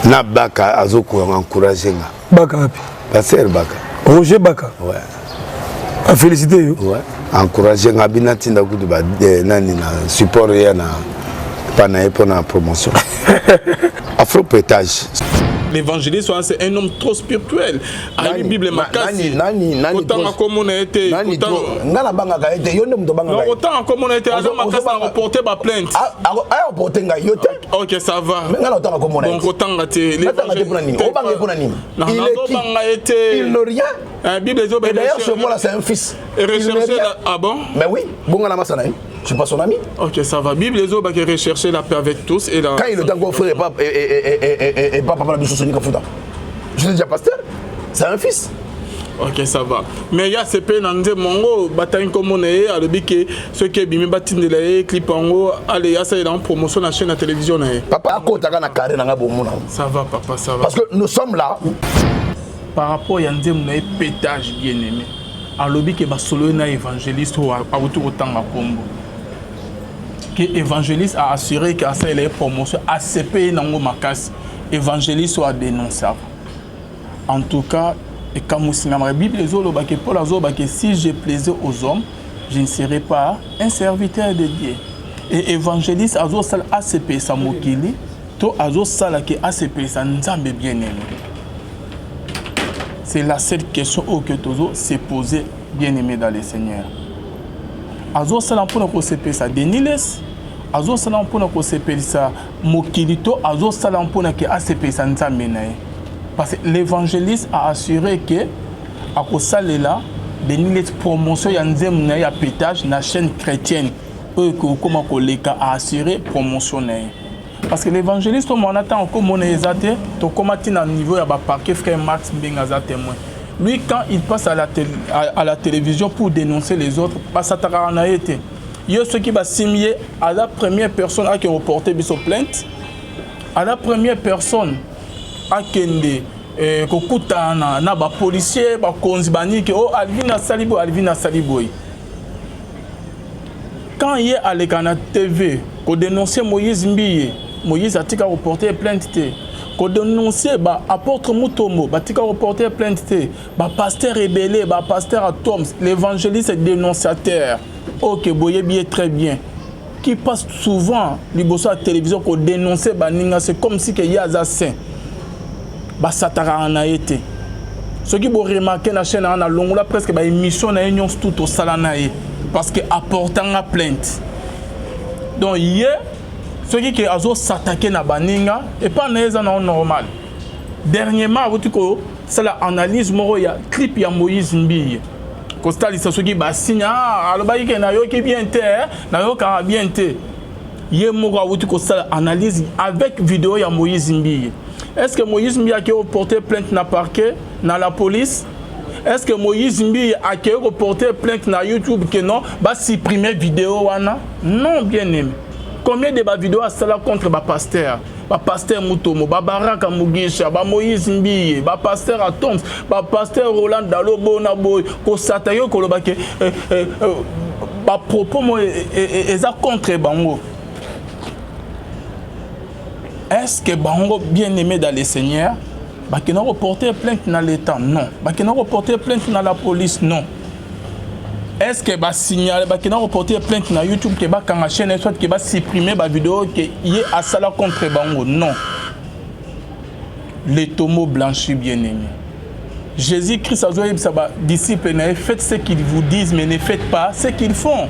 Na Baka azoko encourager nga. Baka. Pasteur Baka. Roger Baka. Ouais. A féliciter yo. Ouais. Encourager nga binati ndakudu ba nani na support ya na pana pour la promotion. Afro pétage. L'évangéliste, c'est un homme trop spirituel. La Bible m'a cassé. Autant comme on a été. Autant comme on a été. On a reporté ma plainte. Ok, ça va. Donc autant on a été. Il n'a rien. Et d'ailleurs, chez moi, c'est un fils. Ah bon? Mais oui, bon, on a ma sanaï. Je suis pas son ami. Ok, ça va. Bible les autres qui rechercher la paix avec tous et la. Quand il est dans le frère et pas papa la biche Sonic Fouta. Je suis déjà pasteur. C'est un fils. Ok, ça va. Mais il y a ces pays dans le monde, bataille comme on est, à l'objet que ceux qui bimi batin de la clip en haut, allez, il y a ça dans promotion de la chaîne de télévision. Papa, à côté de la carrière, on a bon monde. Ça va, papa, ça va. Parce que nous sommes là. Par rapport à Yandé, on a un pétage bien aimé. À l'objet que Basolo est évangéliste ou à autour autant à Combo. Que évangéliste a assuré que ça il est promotion ACP nango makas évangéliste soit dénonçable. En tout cas, et comme la Bible les autres que Paul azo que si je plaisais aux hommes, je ne serais pas un serviteur de Dieu. Et évangéliste azo sal ACP sa mokili, to azo sal que ACP sa nzambe bien aimé. C'est la seule question que tozo s'est posée bien aimé dans le Seigneur. Azo salam pour nous CP ça Deniles, azo salam pour nous CP ça Mokilito, azo salam pour nous que ACP ça nzambenaye. Parce que l'évangéliste a assuré que à cause de là, Deniles promotion ya nzemna ya pétage na chaîne chrétienne, eux que comment koleka a assuré promotionner. Parce que l'évangéliste on attend comme on est exaté, to comment tin niveau ya ba parquet frère Max Mbenga za témoin. Lui, quand il passe à la télévision pour dénoncer les autres, il y a ceux qui vont signer à la première personne qui a reporté sa plainte, à la première personne qui a un policier, qui a Alvina Saliboy. Quand il y a à la TV, qui dénonce Moïse Mbiye, Moïse a reporté plainte. Qu'on dénonce, apôtre Mutombo, tika reporter plainte, pasteur rebellé, pasteur Atoms, l'évangéliste est dénonciateur. Ok, boye bien très bien. Qui passe souvent, à la télévision, qu'on dénonce, c'est comme si il y a un saint. Satara en a été. Ce qui vous remarquer la chaîne en a long, presque émission na union tout au salanaï. Parce que apportant la plainte. Donc hier, ceux qui ont s'attaqué à Baninga et pas normal. Dernièrement, c'est l'analyse il y a clip de Moïse Mbiye. Constat c'est ceux qui signe qui bien bien analyse avec vidéo de Moïse Mbiye. Est-ce que Moïse Mbiye a reporté plainte dans le parquet, dans la police? Est-ce que Moïse Mbiye a reporté plainte dans YouTube que non, supprimer vidéo? Non, bien aimé. Combien de vidéos à cela contre pasteur Mutombo, Baraka Mugisha, Moïse Mbiye, pasteur Atoms, pasteur Roland Dalobo Naboy, Kosatayo Kolobake, propos contre Bango. Est-ce que Bango bien aimé dans le Seigneur, qui n'a reporté plainte dans l'État? Non. Qui n'a reporté plainte dans la police? Non. Est-ce que va signaler qui n'a reporté plainte dans YouTube que va quand la chaîne soit qui va supprimer la vidéo qui est à cela contre Bango? Non. Les tombeaux blanchis bien aimés. Jésus-Christ a dit à disciples, faites ce qu'ils vous disent, mais ne faites pas ce qu'ils font.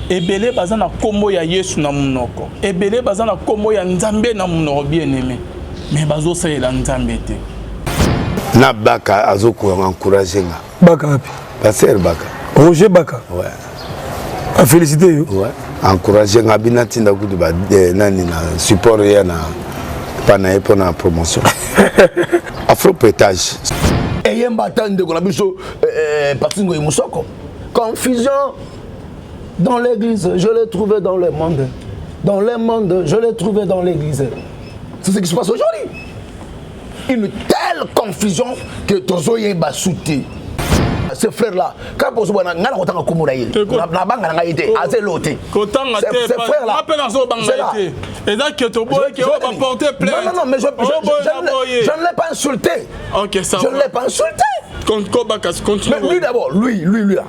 Ebele bazana kombo ya Yesu na munoko. Ebele bazana kombo ya Nzambe na munoko bien aimé. Mais bazo sa la Nzambe te. Na Baka azoko encourager nga. Baka. Pasteur Baka. Roger Baka. Ouais. A féliciter yo. Ouais. Encourager nga binati ndakudu ba nani na support ya na pana pour la promotion. Afro pétage. Et yemba tande ko la biso partingo imusoko. Confusion dans l'église, je l'ai trouvé dans le monde. Dans le monde, je l'ai trouvé dans l'église. C'est ce qui se passe aujourd'hui. Une telle confusion que Tozo Yemba souté. Ce frère-là, quand vous avez un autant de Komouraï, la banque n'a pas été assez lotée. Ces frères-là, Et là, que ton boy qui va porter plainte. Non, mais je ne l'ai pas insulté. Ok, ça va. Je ne l'ai pas insulté. Continue. Mais lui d'abord, lui là.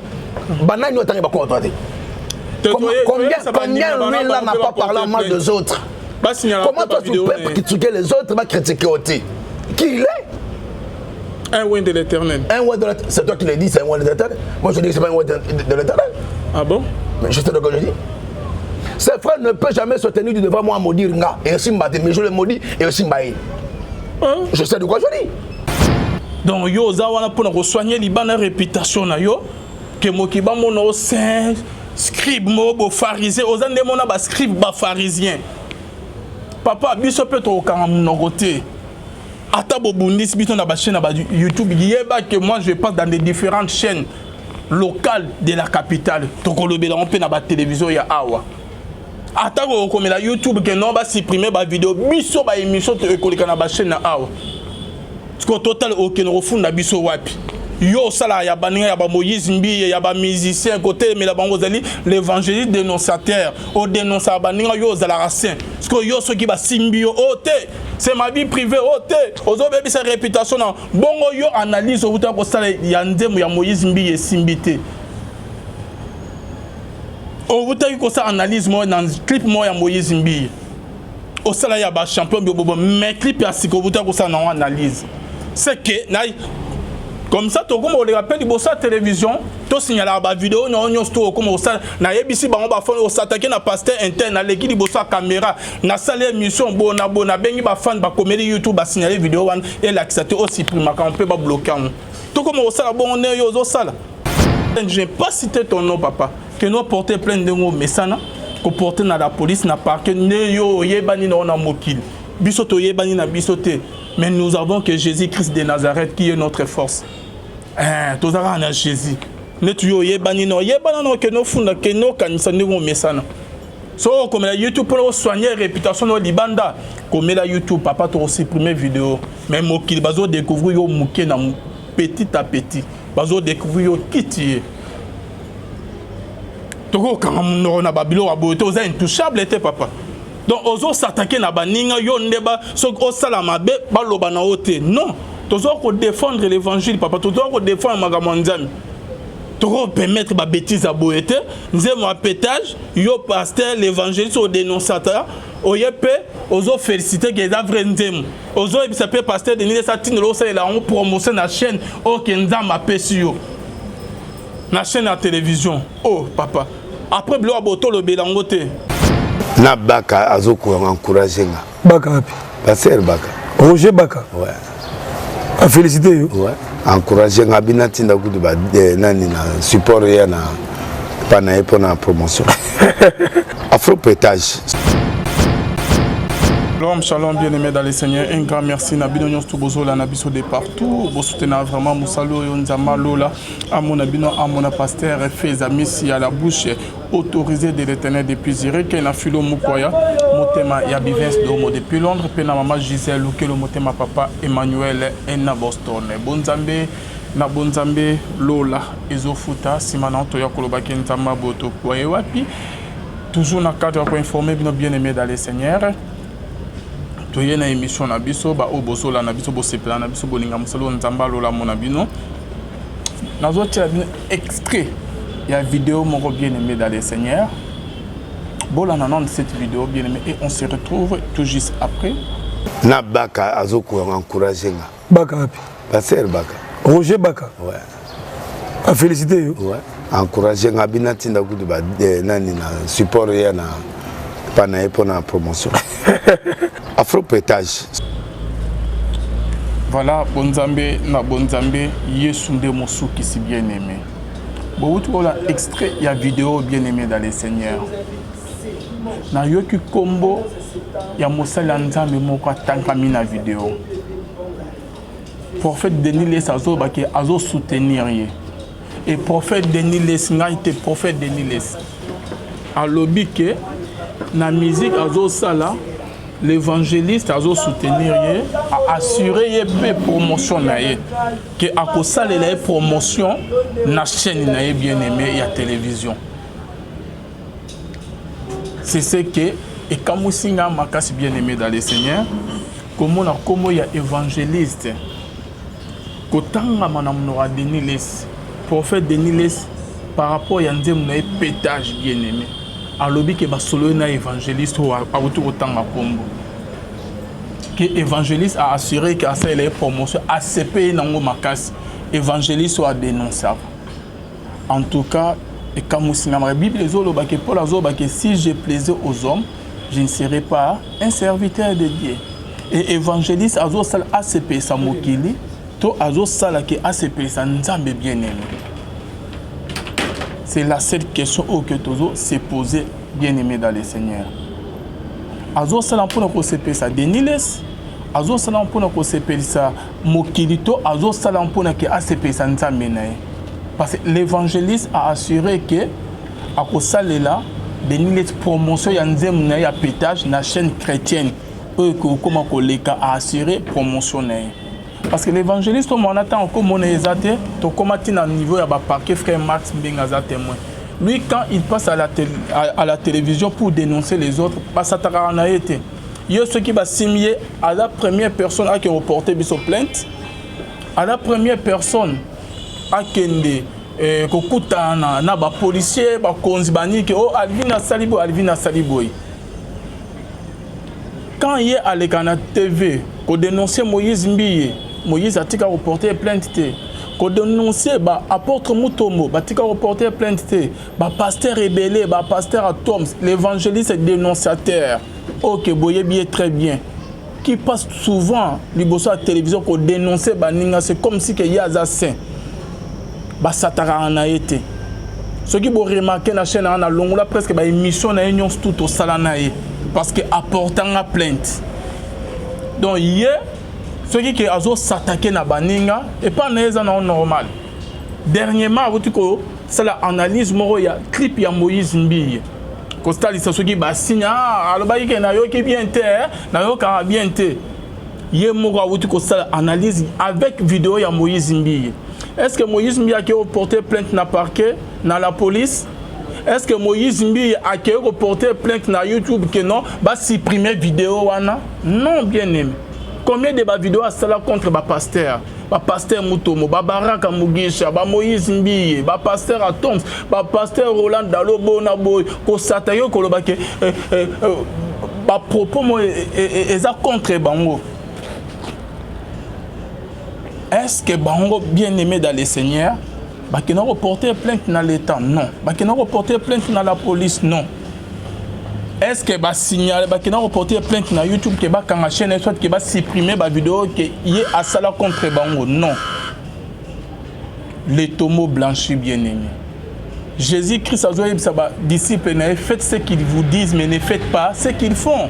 Banane, il va contrater. Combien lui là n'a pas parlé en mal des autres? Comment toi tu peux critiquer les autres, va critiquer aussi? Qui il est? Un ouin de l'éternel. Un ouin de l'éternel. C'est toi qui l'as dit, c'est un ouin de l'éternel. Moi je dis que c'est pas un ouin de l'éternel. Ah bon? Mais je sais de quoi je dis. Ses frères ne peuvent jamais se tenir devant moi maudire nga. Et aussi m'battre, mais je le maudis et aussi m'aïe. Je sais de quoi je dis. Donc yo zawana pour soigner libana réputation na yo que mokiba mono saint scribe mo pharisien ozande mona ba scribe ba pharisien. Papa biso peut to kanga mnogote. Ata bo bundis biso na ba chaîne na YouTube yeba que moi je passe dans des différentes chaînes locales de la capitale. To kolobela on peut na ba télévision ya awa. Ata ko comme la YouTube que non ba supprimer ba vidéo biso ba émission to ekolika na ba chaîne na awa. Parce qu'au total aucun refund na biso wapi. Yo sala ya baninga ya ba Moïse Mbi ya ba musicien côté mais la bango zali l'évangéliste dénonciateur au dénoncer baninga yo zala racin. Parce que yo ceux qui ba simbio ote c'est ma vie privée ote ozo bebi sa réputation na bongo yo analyse au ko sala ya ndemu ya Moïse Mbi et simbité. Au wuta ko sa analyse moi dans clip moi ya Moïse Mbi. Au sala ya ba champion bobo mais clip ya siko wuta ko sa na analyse. C'est que comme ça to comme on le rappelle il sa télévision to signaler ba vidéo na onyo sto comme ça na yebisi bango ba fon o s'attaquer na pasteur interne na leki li bosa caméra na salle émission bona bengi ba fan ba comédie YouTube ba signaler vidéo wan et l'accès aussi prima quand on peut pas bloquer to comme on ça bon on est yo zo sala. Je n'ai pas cité ton nom papa que nous porter plein de mots mais ça na ko porter na la police na parquet ne yo yebani na ona mokil biso to yebani na biso te. Mais nous avons que Jésus-Christ de Nazareth qui est notre force. Tous avons Jésus. Nous tu yebani no que nous funda que nous kanisa nous mesana. So comme la YouTube pour soigner réputation no libanda comme la YouTube papa to supprimer vidéo même mokili bazo découvrir yo muké na petit à petit bazo découvrir yo kiti. Toko quand on na babilo aboto za intouchable était papa. Donc ozo s'attaquer na baninga yo ndeba so o sala mabe baloba na ote non tozo ko défendre l'évangile papa tozo ko défendre magamonzami to permettre ba bêtise à boete nzemo a pétage yo pasteur l'évangéliste au dénonciateur oyepe ozo féliciter que les vrai nzemo ozo e s'appelle pasteur Denis Satine lo ça la on promotion na chaîne o kenzama pesio na chaîne à télévision oh papa après blo aboto lo belangote na Baka azoko encourager nga. Baka hapi. Passer Baka. Roger Baka. Ouais. A féliciter yo. Ouais. Encourager nga binati ndakudu ba nani na support ya na pana epo na promotion. Afro pétage. Shalom, bien-aimés dans les Seigneurs. Un grand merci. Nabino Nyonsto Bozola, Nabiso de partout. Vous soutenez vraiment Moussalo Yonzama Lola. À mon abino, à mon pasteur, fait amis si à la bouche autorisé de l'éternel depuis Ziré, qui n'a filo Moukoya, Motema Yabivens Domo depuis Londres, Pena Maman Gisèle, Lukelo Motema Papa Emmanuel et na Boston. Bonzambe, na Bonzambe Lola, Ezofuta, Simana Toya Kolobaki Ntama Boto Wapi. Toujours dans le cadre pour informer bien-aimés dans les Seigneurs. Toye na émission na biso ba oboso la na biso bo sepla na biso bolinga musalo nzamba lola mona bino nazo tia extrait ya vidéo moko bien aimé dans les Seigneurs bola na non cette vidéo bien aimé et on se retrouve tout juste après na Baka azoko encourager nga Baka hapi Passer Baka Roger Baka ouais a féliciter yo ouais encourager nga binati ndakudu ba nani na support ya na pana epo na promotion. Afro pétage. Voilà, Bonzambe, na Bonzambe, Yesunde Mosuki si bien aimé. Bon, tu vois extrait, il y a vidéo bien aimé dans les Seigneurs. Na yoki combo, il y a Moussala Nzambe Moka Tankami na vidéo. Prophète Denis Les Azo, qui Azo soutenir. Et prophète Denis Les, n'a été prophète Denis Les. À l'obike, na musique Azo Sala, l'évangéliste a soutenir a assuré une promotion que a cause la promotion na chaîne bien aimé et à télévision. C'est ce que Et quand Moussinga Makas bien-aimé dans le Seigneur, comment il y a évangéliste, Kotanga Manamnora Deniles, prophète Deniles, par rapport à Yandem pétage bien-aimé. Alors que Basolo na évangéliste ou à autour autant à Combo. Que évangéliste a assuré que ça est promotion ACP nango Makas, évangéliste soit dénonçable. En tout cas, et comme la Bible les autres, Paul que si je plaisais aux hommes, je ne serais pas un serviteur de Dieu. Et évangéliste azo sal ACP sa mokili, to azo sala que ACP sa nzambe bien-aimé. C'est la seule question que Tozo s'est posée bien-aimé dans le Seigneur. Azo sala pour nous CP sa deniles, azo sala pour nous CP sa mokili, to azo sala pour nous que ACP sa nzambe nae. Parce que l'évangéliste a assuré que à cause de là, des promotion yanzem na ya pétage na chaîne chrétienne comment koleka a assuré promotion. Parce que l'évangéliste on attend comme on est exaté, to comment à niveau ya ba parquet frère Max Bengaza témoin. Lui quand il passe à la télévision pour dénoncer les autres, pas ça t'a na été. Il y a ceux qui va signer à la première personne à qui reporter biso plainte. À la première personne akende kokutana na ba policier ba konzibani ke oh Alvina Saliboy quand il est à l'Ekana TV ko dénoncer Moïse Mbiye Moïse a tika reporter plainte ko dénoncer ba apôtre Mutombo ba tika reporter plainte ba pasteur rebelle ba pasteur Atoms l'évangéliste est dénonciateur OK boye bien très bien qui passe souvent liboso à télévision ko dénoncer ba ninga c'est comme si que yaza saint basatara na été ce qui vous remarquer la chaîne na longola presque ba émission na union tout au salanae parce que apportant la plainte donc hier ce qui azo s'attaquer na baninga et pas na normal dernièrement vous ko ça la analyse moro ya clip ya Moïse Mbiye constat ce qui ba signa aloba ke na yo ki bien te na yo ka bien te hier moro vous ko ça analyse avec vidéo ya Moïse Mbiye. Est-ce que Moïse Mbiye a reporté plainte na parquet, na la police? Est-ce que Moïse Mbiye a reporté plainte na YouTube que non, va supprimer vidéo wana? Non, bien aimé. Combien de vidéos a cela contre ba pasteur Mutombo, ba Baraka Mugisha, ba Moïse Mbiye, ba pasteur Atoms, ba pasteur Roland Dalobo na boy, ko satayo ko lobake ba propos mo eza contre bango. Est-ce que Bango bien-aimé dans le Seigneur, qui n'a reporté plainte dans l'État? Non. Qui n'a reporté plainte dans la police? Non. Est-ce que signal, qui n'a reporté plainte dans YouTube, qui va la chaîne, soit qui va supprimer la vidéo qui est à ça contre Bango? Non. Les tombeaux blanchis bien-aimés. Jésus-Christ a dit à disciples, faites ce qu'ils vous disent, mais ne faites pas ce qu'ils font.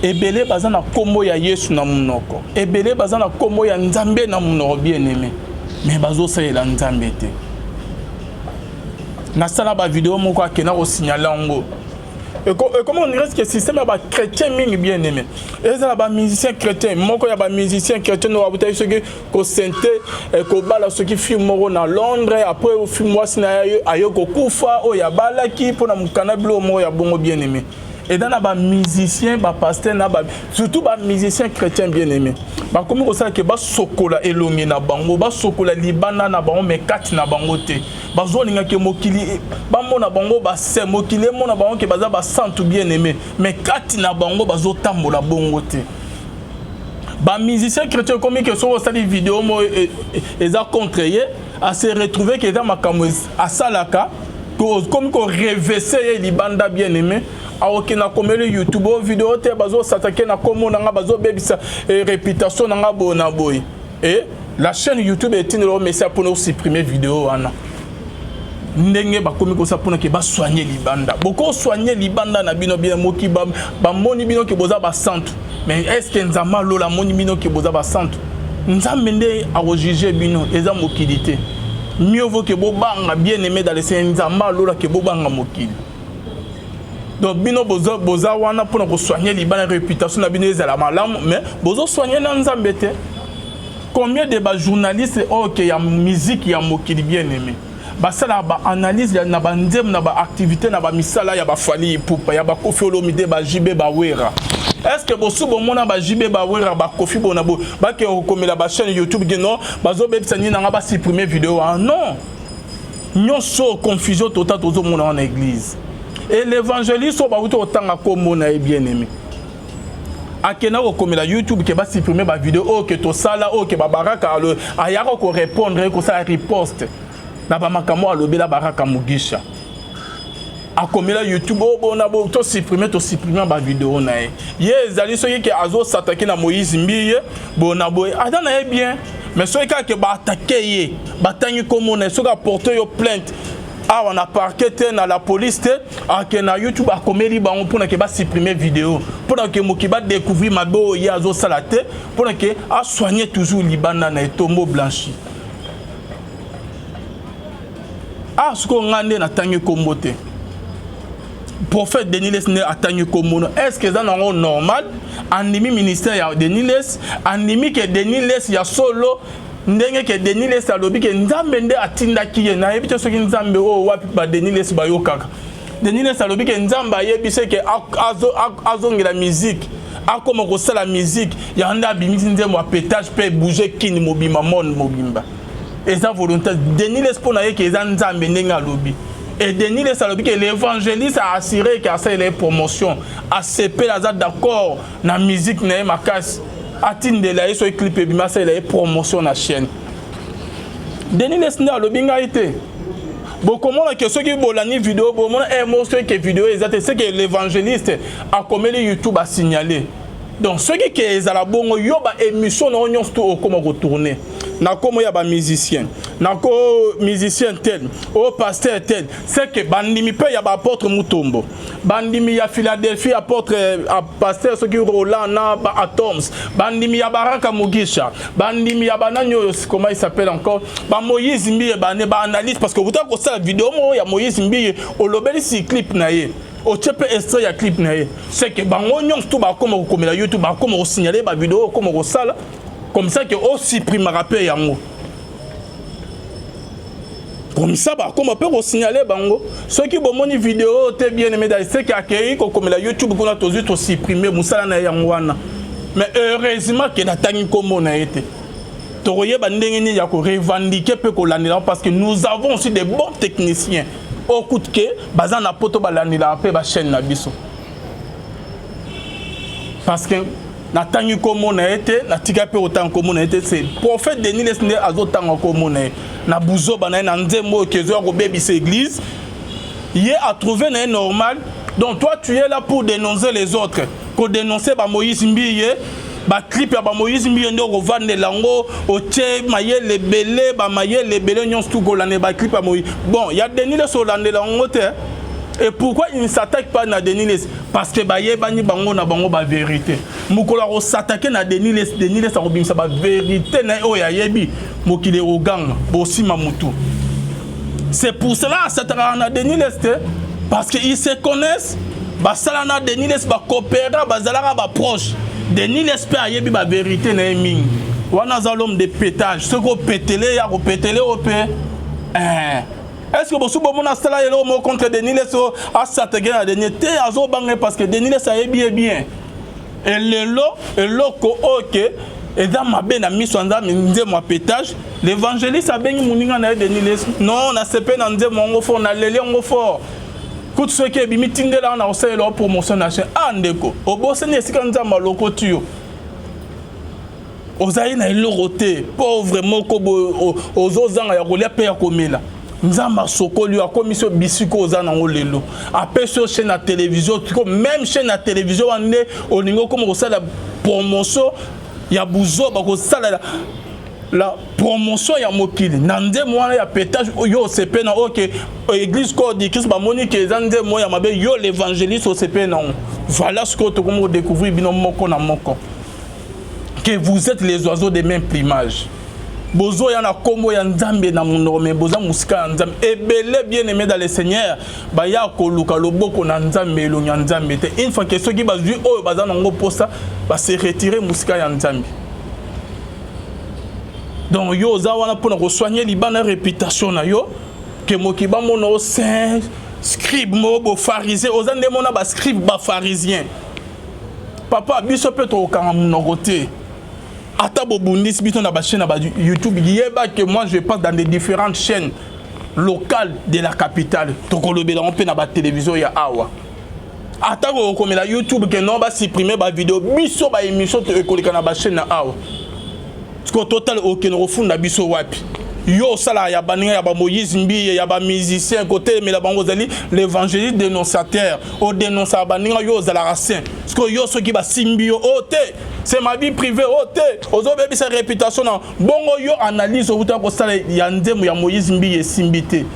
Ebele bazana kombo ya Yesu na munoko. Ebele bazana kombo ya Nzambe na munoko bien-aimé. Mais bazo sa la Nzambe te. Na sala ba vidéo moko akena ko signaler ngo. Et comment on dirait que le système ba chrétien mingi bien-aimé. Et ça ba musicien chrétien, moko ya ba musicien chrétien no abutayi ce que ko sente ko bala ce qui film moko na Londres après au film wasi na ayo ko kufa o ya bala ki pona mukana blo mo ya bongo bien-aimé. Et dans les musiciens, les pasteurs, surtout les musiciens chrétiens bien-aimés, comme on sait que les sokola elongi na bango, les sokola libana na bango, mais kati na bango te. Les gens qui mokili, bango na bango, c'est mokili mo na bango qui baza ba santu bien-aimé, mais kati na bango bazo tambola bongo te. Les musiciens chrétiens comme ils sont dans les vidéos, ils ont contré à se retrouver que dans ma camoise à salaka, comme qu'on réveillait les bandes bien-aimés. Alors que na komele YouTube vidéo te bazo s'attaquer na komo na bazo bebisa réputation na bona boy et la chaîne YouTube est une message pour nous supprimer vidéo ana ndenge ba komi ko sa pour que ba soigner libanda boko soigner libanda na bino bien moki ba moni bino ke boza ba centre mais est-ce que nzama lola moni bino ke boza ba centre nzambe nde a juger bino eza mokilité mieux vaut que bobanga bien aimé dans les nzama lola ke bobanga mokili. Donc bino boza wana pour nous soigner libana réputation na bino ezala malamu mais bozo soigner na Nzambe te. Combien de journalistes OK ya musique ya mokili bien aimé basala ba analyse na ba ndem na ba activité na ba misala ya ba Fally Ipupa ya ba Koffi Olomide ba JB Bawera. Est-ce que bosu bomona ba JB Bawera ba Koffi Bonabo ba ke okomela ba chaîne YouTube que non bazo bebisa ni na ba supprimer vidéo non. Nyonso confusion totale tozo mona en église. Et l'évangéliste so ba wuto otanga ko mona e bien aimé. Akena ko la YouTube ke ba supprimer ba vidéo que to sala que ba baraka alo ayako ko répondre ko ça riposte na ba makamo alobi la baraka mugisha akomela YouTube bona bo to supprimer ba vidéo na ye ezali so ke azo s'attaquer na Moïse Mbiye bona boy adana e bien mais so ke ba attaquer ye batangi comme na so ka porter yo plainte. Ah, on a parqué dans la police, na YouTube a commis bango pour que ba supprimer vidéo, pour que mokiba découvrir ma bo ya zo salate, pour que a soigner toujours libana na tombeau blanchi. Ah, ce qu'on a na tangi kombote. Prophète Deniles ne atangi komono. Est-ce que ça non normal? Animi ministère ya Deniles, animi que Deniles ya solo. Ndenge ke Deniles alobi ke nzambe nde atindaki ye na yebi soki nzambe o wapi ba Deniles ba yokaka. Deniles alobi ke nzamba yebi se ke azongela musique akoma ko sala musique ya nda bimisi nzembo a pétage pe bouger kini mobima mon mobimba. Eza volonté Deniles pona ye ke eza nzambe ndenge alobi. Et Deniles alobi ke l'évangéliste a assuré que ça les promotion a CP la d'accord na musique na makasi. Atinde la so clip et bima c'est la promotion na chaîne. Denis Lesna le binga été. Bon comment la question qui bolani vidéo bon mon émotion que vidéo exact c'est que l'évangéliste a comme le YouTube a signalé. Donc ceux qui est à la bongo yo ba émission na onyon sto comment retourner. Na comme ya ba musicien. Na ko musicien tel, au pasteur tel, c'est que bandimi pe ya ba apôtre Mutombo. Bandimi ya Philadelphie apôtre pasteur ceux qui Roland na ba Atoms. Bandimi ya Baraka Mugisha. Bandimi ya bananyo comment il s'appelle encore? Ba Moïse Mbiye ba ne ba analyse parce que vous avez ça la vidéo mo ya Moïse Mbiye au lobeli si clip na ye. Au chepe extrait ya clip na ye. C'est que bango nyons tout ba comme la YouTube ba comme signaler ba vidéo comme sala comme ça que aussi prime rappel yango. Comme ça, comme on peut signaler bango, ceux qui ont une vidéo, t'es bien aimé dans ce qui a accueilli, comme la YouTube, qu'on a tous aussi supprimé, Moussala na yangwana. Mais heureusement que la tangi comme on a été. Toroye bandengeni ya ko revendiquer peu ko lanila parce que nous avons aussi des bons techniciens. Au coup de que, bazan na poto balanila pe ba chaîne na biso. Parce que na tangi comme on a été, na tika pe autant comme on a été, c'est prophète Denis Lesne azotan comme on a été. Na buzo bana na nzembo kezo ko bebis église il a trouvé n'est normal donc toi tu es là pour dénoncer les autres pour dénoncer ba Moïse Mbiye ba clip ya ba Moïse Mbiye ndo ko vande lango o tie maye le belé nyons tout golane ba clip ya Moïse bon il y a Denis le solande lango te et pourquoi il ne s'attaque pas na Denis les parce que ba yebani bango na bango ba vérité mukola ko s'attaquer na Denis les a robimisa ba vérité na o ya yebi mokile oganga bosima mutu. C'est pour cela que na Denis les parce que ils se connaissent ba sala na Denis les ba coopérer ba zalaka ba proche Denis les pe yebi ba vérité na mingi wana zalom de pétage ce ko pétele ya ko pétele au pe est-ce que vous avez un salaire contre Denis Leso à s'attaquer à Denis T azo bangé parce que Denis Leso est bien et le lot ok et dans ma belle amie soit dans mon pétage l'évangéliste a bien moninga na Denis Leso non na CP na nze mongo fort na lele ngo fort tout ce qui est meeting de là on a aussi leur promotion nationale andeko obosse ne sika nzamba loko tuyo ozayi na eloroté pauvre moko ozozanga ya kolia pe ya komela nzamba sokoli a commission bisiko ozana ngolelo après sur chaîne à télévision même chaîne à télévision ande oningo comme ça la promotion ya buzo ba ko sala la promotion ya mokili nande mwana ya pétage yo CP na OK église code di Christ ba monique ezande mo ya mabe yo l'évangéliste au CP na voilà ce que tu comme découvrir bino moko na moko que vous êtes les oiseaux de même plumage. Bozo yana kombo ya nzambe na munome boza musika nzambe ebele bien aimé dans le Seigneur ba ya ko luka loboko na nzambe lo nya nzambe te une fois que ceux qui bazui oyo baza nango posa ba se retirer musika ya nzambe donc yo za wana pour soigner libana réputation na yo que mokiba mono saint scribe mo pharisien ozande mona ba scribe ba pharisien papa biso peut to kanga mnogote ata bo bundis bito na ba chaîne na ba YouTube yeba que moi je passe dans des différentes chaînes locales de la capitale to kolobela on peut na ba télévision ya awa ata ko komela YouTube que non ba supprimer ba vidéo biso ba émission to ekolika na ba chaîne na awa ko total aucun refunda biso wapi yo sala ya baninga ya ba Moïse Mbiye ya ba musicien côté mais la bango zali l'évangéliste dénonciateur au dénoncer baninga yo zala racin parce que yo so ki ba simbio ote c'est ma vie privée ote ozo bebi sa réputation na bongo yo analyse au buta ko sala ya ndemu ya Moïse Mbiye simbité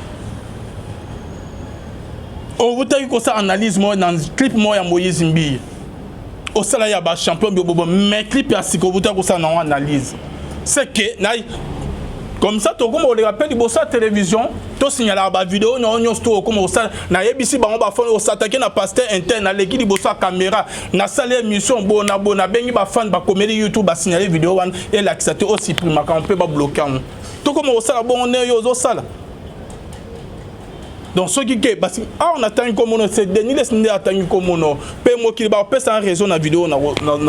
au buta ko sa analyse mo dans clip mo ya Moïse Mbiye au sala ya ba champion bobo mais clip ya siko buta ko sa na analyse c'est que na comme ça to comme on le rappelle du bossa télévision to signaler ba vidéo non sto comme ça na yebisi bango ba fon o s'attaquer na pasteur interne na l'équipe du bossa caméra na salle émission bona bengi ba fan ba comédie YouTube ba signaler vidéo wan et l'accepter aussi prima quand on peut pas bloquer to comme on ça bon on est yo sala donc ce qui est parce que on attend comme on c'est Denis laisse attend comme on pe mo ki ba pe sans raison na vidéo na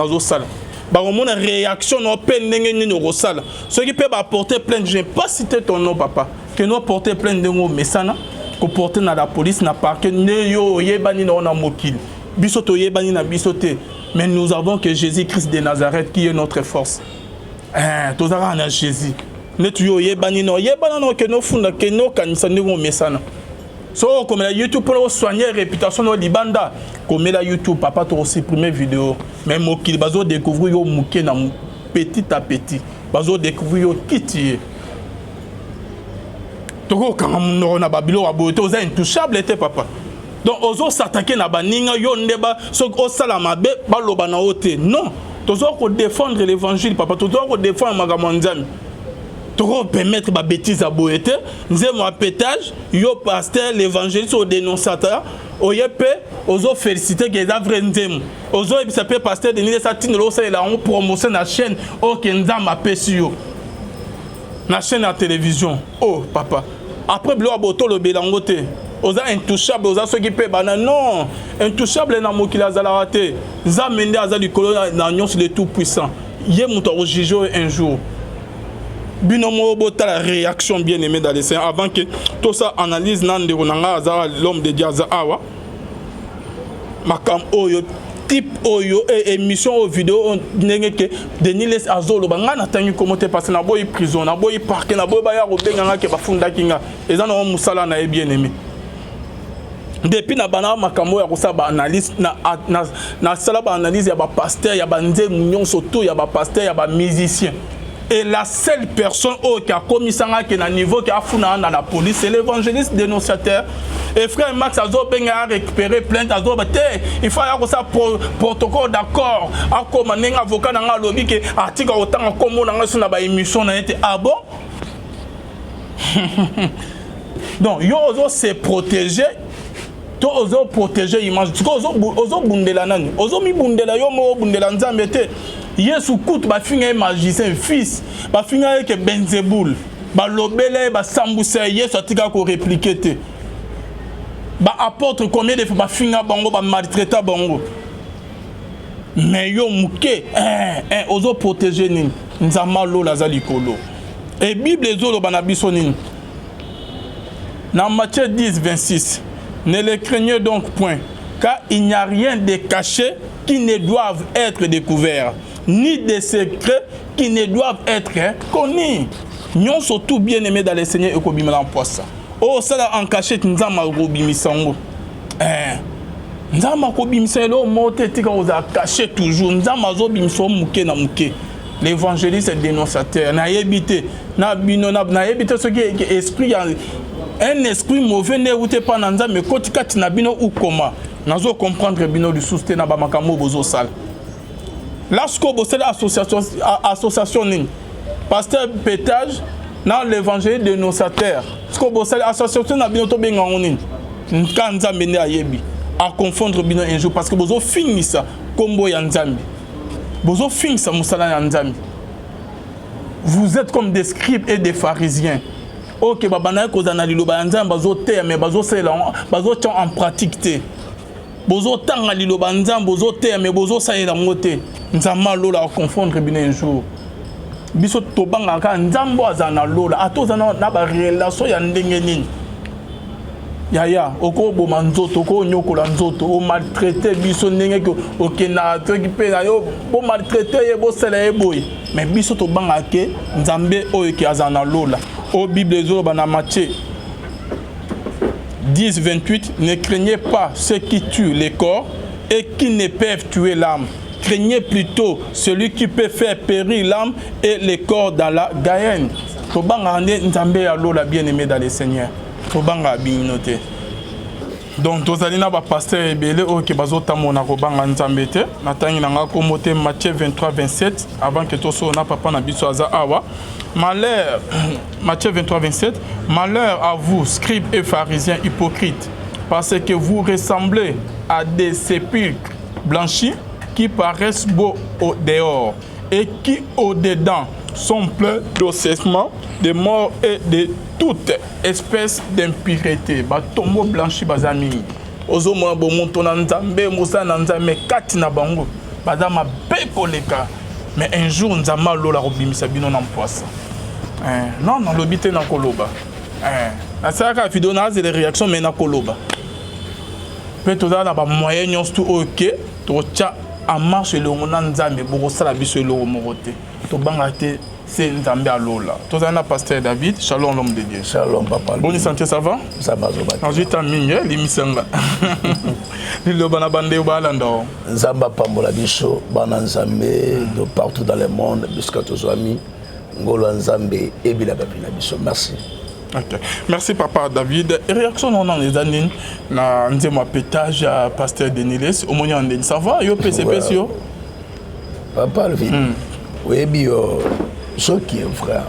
zo sala bah on a réaction non peine n'engagé sala ce qui peut apporter plainte je n'ai pas cité ton nom papa que nous porter plainte de mots mais ça na que porter na la police n'a pas que ne yo yebani na on mokil bisoto yebani na bisoté mais nous avons que Jésus-Christ de Nazareth qui est notre force tous ara na Jésus ne tu yo yebani no que no funda que no kanisa ne mais ça na so comme la YouTube pour soigner réputation no libanda comme la YouTube papa to supprimer vidéo même mokili bazo découvrir yo muké na petit à petit bazo découvrir yo kiti toko quand on na babilo aboto aux intouchables était papa donc ozo s'attaquer na baninga yo ndeba so o sala mabe baloba na ote non tozo ko défendre l'évangile papa tozo ko défendre magamonzami to permettre ba bêtise à boete nzemo a pétage yo pasteur l'évangéliste au dénonciateur oyepe ozo féliciter que les vrais nzemo ozo ça peut pasteur Denis Satine lo ça la on promotion na chaîne o kenzama pesio na chaîne à télévision oh papa après blo aboto lo belangote oza intouchable oza ceux qui peut bana non intouchable na mokila zalawate za mende azali kolo na nyonso le tout puissant yé muto o jijo un jour binomo bota la réaction bien aimée dans les saints avant que tout ça analyse nande ronanga azara l'homme de Diaza awa makam oyo type oyo émission au vidéo ndenge que Denis les azolo banga na tangi commenter parce na boy prison na boy parquet na boy ba ya robenga ke bafunda kinga ezana o musala na bien aimé depuis na bana makambo ya kosa ba analyse na sala ba analyse ya ba pasteur ya ba nze munyon surtout ya ba pasteur ya ba musicien. Et la seule personne qui a commis ça à niveau qui a foutu dans la police, c'est l'évangéliste dénonciateur. Et frère Max Azo a récupéré plainte Azo il faut avoir ça protocole d'accord. A comme un avocat dans le lobby qui article autant comme on a sur la émission n'a été ah bon. Donc yo ozo se protéger. To ozo protéger image. Ozo bundela nani. Ozo mi bundela yo mo bundela nzambete. Yesu kout ba finga magicien fils ba finga ke Benzeboul ba lobele ba sambousa Yesu atika ko répliquer te ba apôtre combien de fois ba finga bango ba maltraiter bango mais yo muke ozo protéger nini nzama lo lazali kolo et Bible ezolo bana biso nini dans Matthieu 10:26 ne les craignez donc point car il n'y a rien de caché qui ne doivent être découverts ni des secrets qui ne doivent être connus. Nous sommes tous bien aimés dans le Seigneur et qu'on en poisse. Oh, ça là en cachette, nous avons robimisango. Nous avons robimisango, monté, nous avons caché toujours. Nous avons robimisango, mouké na mouké. L'évangéliste est dénonciateur. Na yébité, na yébité ce qui est esprit, un esprit mauvais n'est outé pas dans mais quand tu as bino ou comment, nous allons comprendre bino du soutien na ba makamo bozo sale. Lorsque vous avez association, pasteur pétage dans l'évangile dénonciateur. Ce que vous avez association, à confondre un jour parce que vous avez fini ça comme vous avez fini ça. Vous êtes comme des scribes et des pharisiens. OK babana ko za na liloba nzambe bazo te mais bazo sela bazo tient en pratique te bozo tanga liloba nzambe bozo te mais bozo salela ngote nzamba lola confondre bino un jour biso tobanga ka nzambo azana lola atozana na ba relation ya ndenge nini yaya oko boma nzoto ko nyokola nzoto o maltraiter biso ndenge ko okena tokipe na yo bo maltraiter ye bo sela ye boy mais biso tobanga ke nzambe oyo ki azana lola au Bible zoloba na Matthieu 10:28 ne craignez pas ceux qui tuent les corps et qui ne peuvent tuer l'âme. Craignez plutôt celui qui peut faire périr l'âme et le corps dans la gaïenne. Tobanga nzambe ya lola bien-aimé dans le Seigneur. Tobanga binote. Donc tozalina ba pasteur ebele o ke bazotamona kobanga nzambe te. Natangi nanga komote Matthieu 23:27 avant que toso na papa na biso aza awa. Malheur, Matthieu 23:27, malheur à vous, scribes et pharisiens hypocrites, parce que vous ressemblez à des sépulcres blanchis qui paraissent beaux au dehors et qui au dedans sont pleins d'ossements, de morts et de toute espèce d'impureté. Batombo blanchi bazami. Ozomona bomonto na nzambe musa na nzambe kati na bango. Bazama beko leka. Mais un jour nzamba lola robimisa bino na mpoasa. Non non lobité na koloba. Na saka vidéo na des réactions mais na koloba. Peut-être dans ba moyen nyons tout OK, to tia en marche le ngona nzambe boko sala biso le morote. To banga te c'est nzambe alola. To zana pasteur David, shalom l'homme de Dieu. Shalom papa. Bonne santé ça va? Ça va zo ba. Ensuite aminye limisanga. Liloba na bande balanda. Nzamba pambola biso bana nzambe de partout dans le monde jusqu'à tous amis ngolo nzambe ebila babina biso. Merci. Ok. Merci papa David. Réaction on les années na nzema pétage à pasteur Deniles au moyen de ça va yo PCP yo. Papa le vide. Oui bio ce qui est vrai.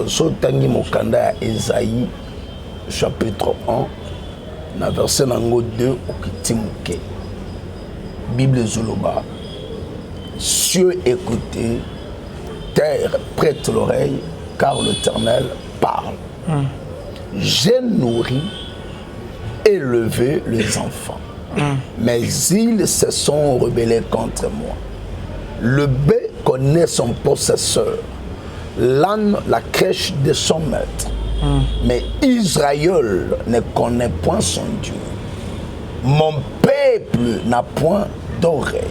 So tangi mokanda Esaïe chapitre 1 na verset nango 2 okitimuke. Bible zoloba. Cieux écoutez, terre prête l'oreille, car l'Éternel parle. J'ai nourri, élevé les enfants, mais ils se sont rebellés contre moi. Le bœuf connaît son possesseur, l'âne la crèche de son maître, mais Israël ne connaît point son Dieu. Mon peuple n'a point d'oreille.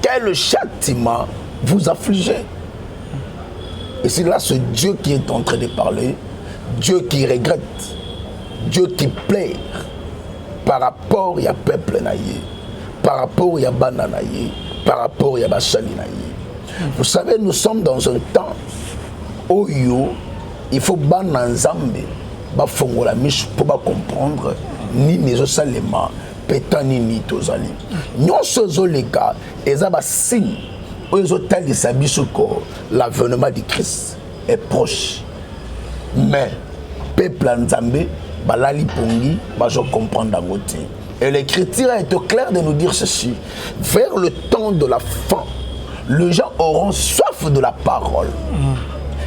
Quel châtiment vous affligez? Et c'est là ce Dieu qui est en train de parler, Dieu qui regrette, Dieu qui pleure par rapport à peuple naïe, par rapport à bana naïe, par rapport à bachali naïe. Vous savez, nous sommes dans un temps où il faut bana nzambe, ba fongola miche pour comprendre ni les salema, pétan ni tozali. Nous sommes les gars, et ça va signe. L'avènement du Christ est proche. Mais, peuple Nzambe, balali pongi, je comprends d'angote. Et l'écriture est claire de nous dire ceci. Vers le temps de la fin, les gens auront soif de la parole.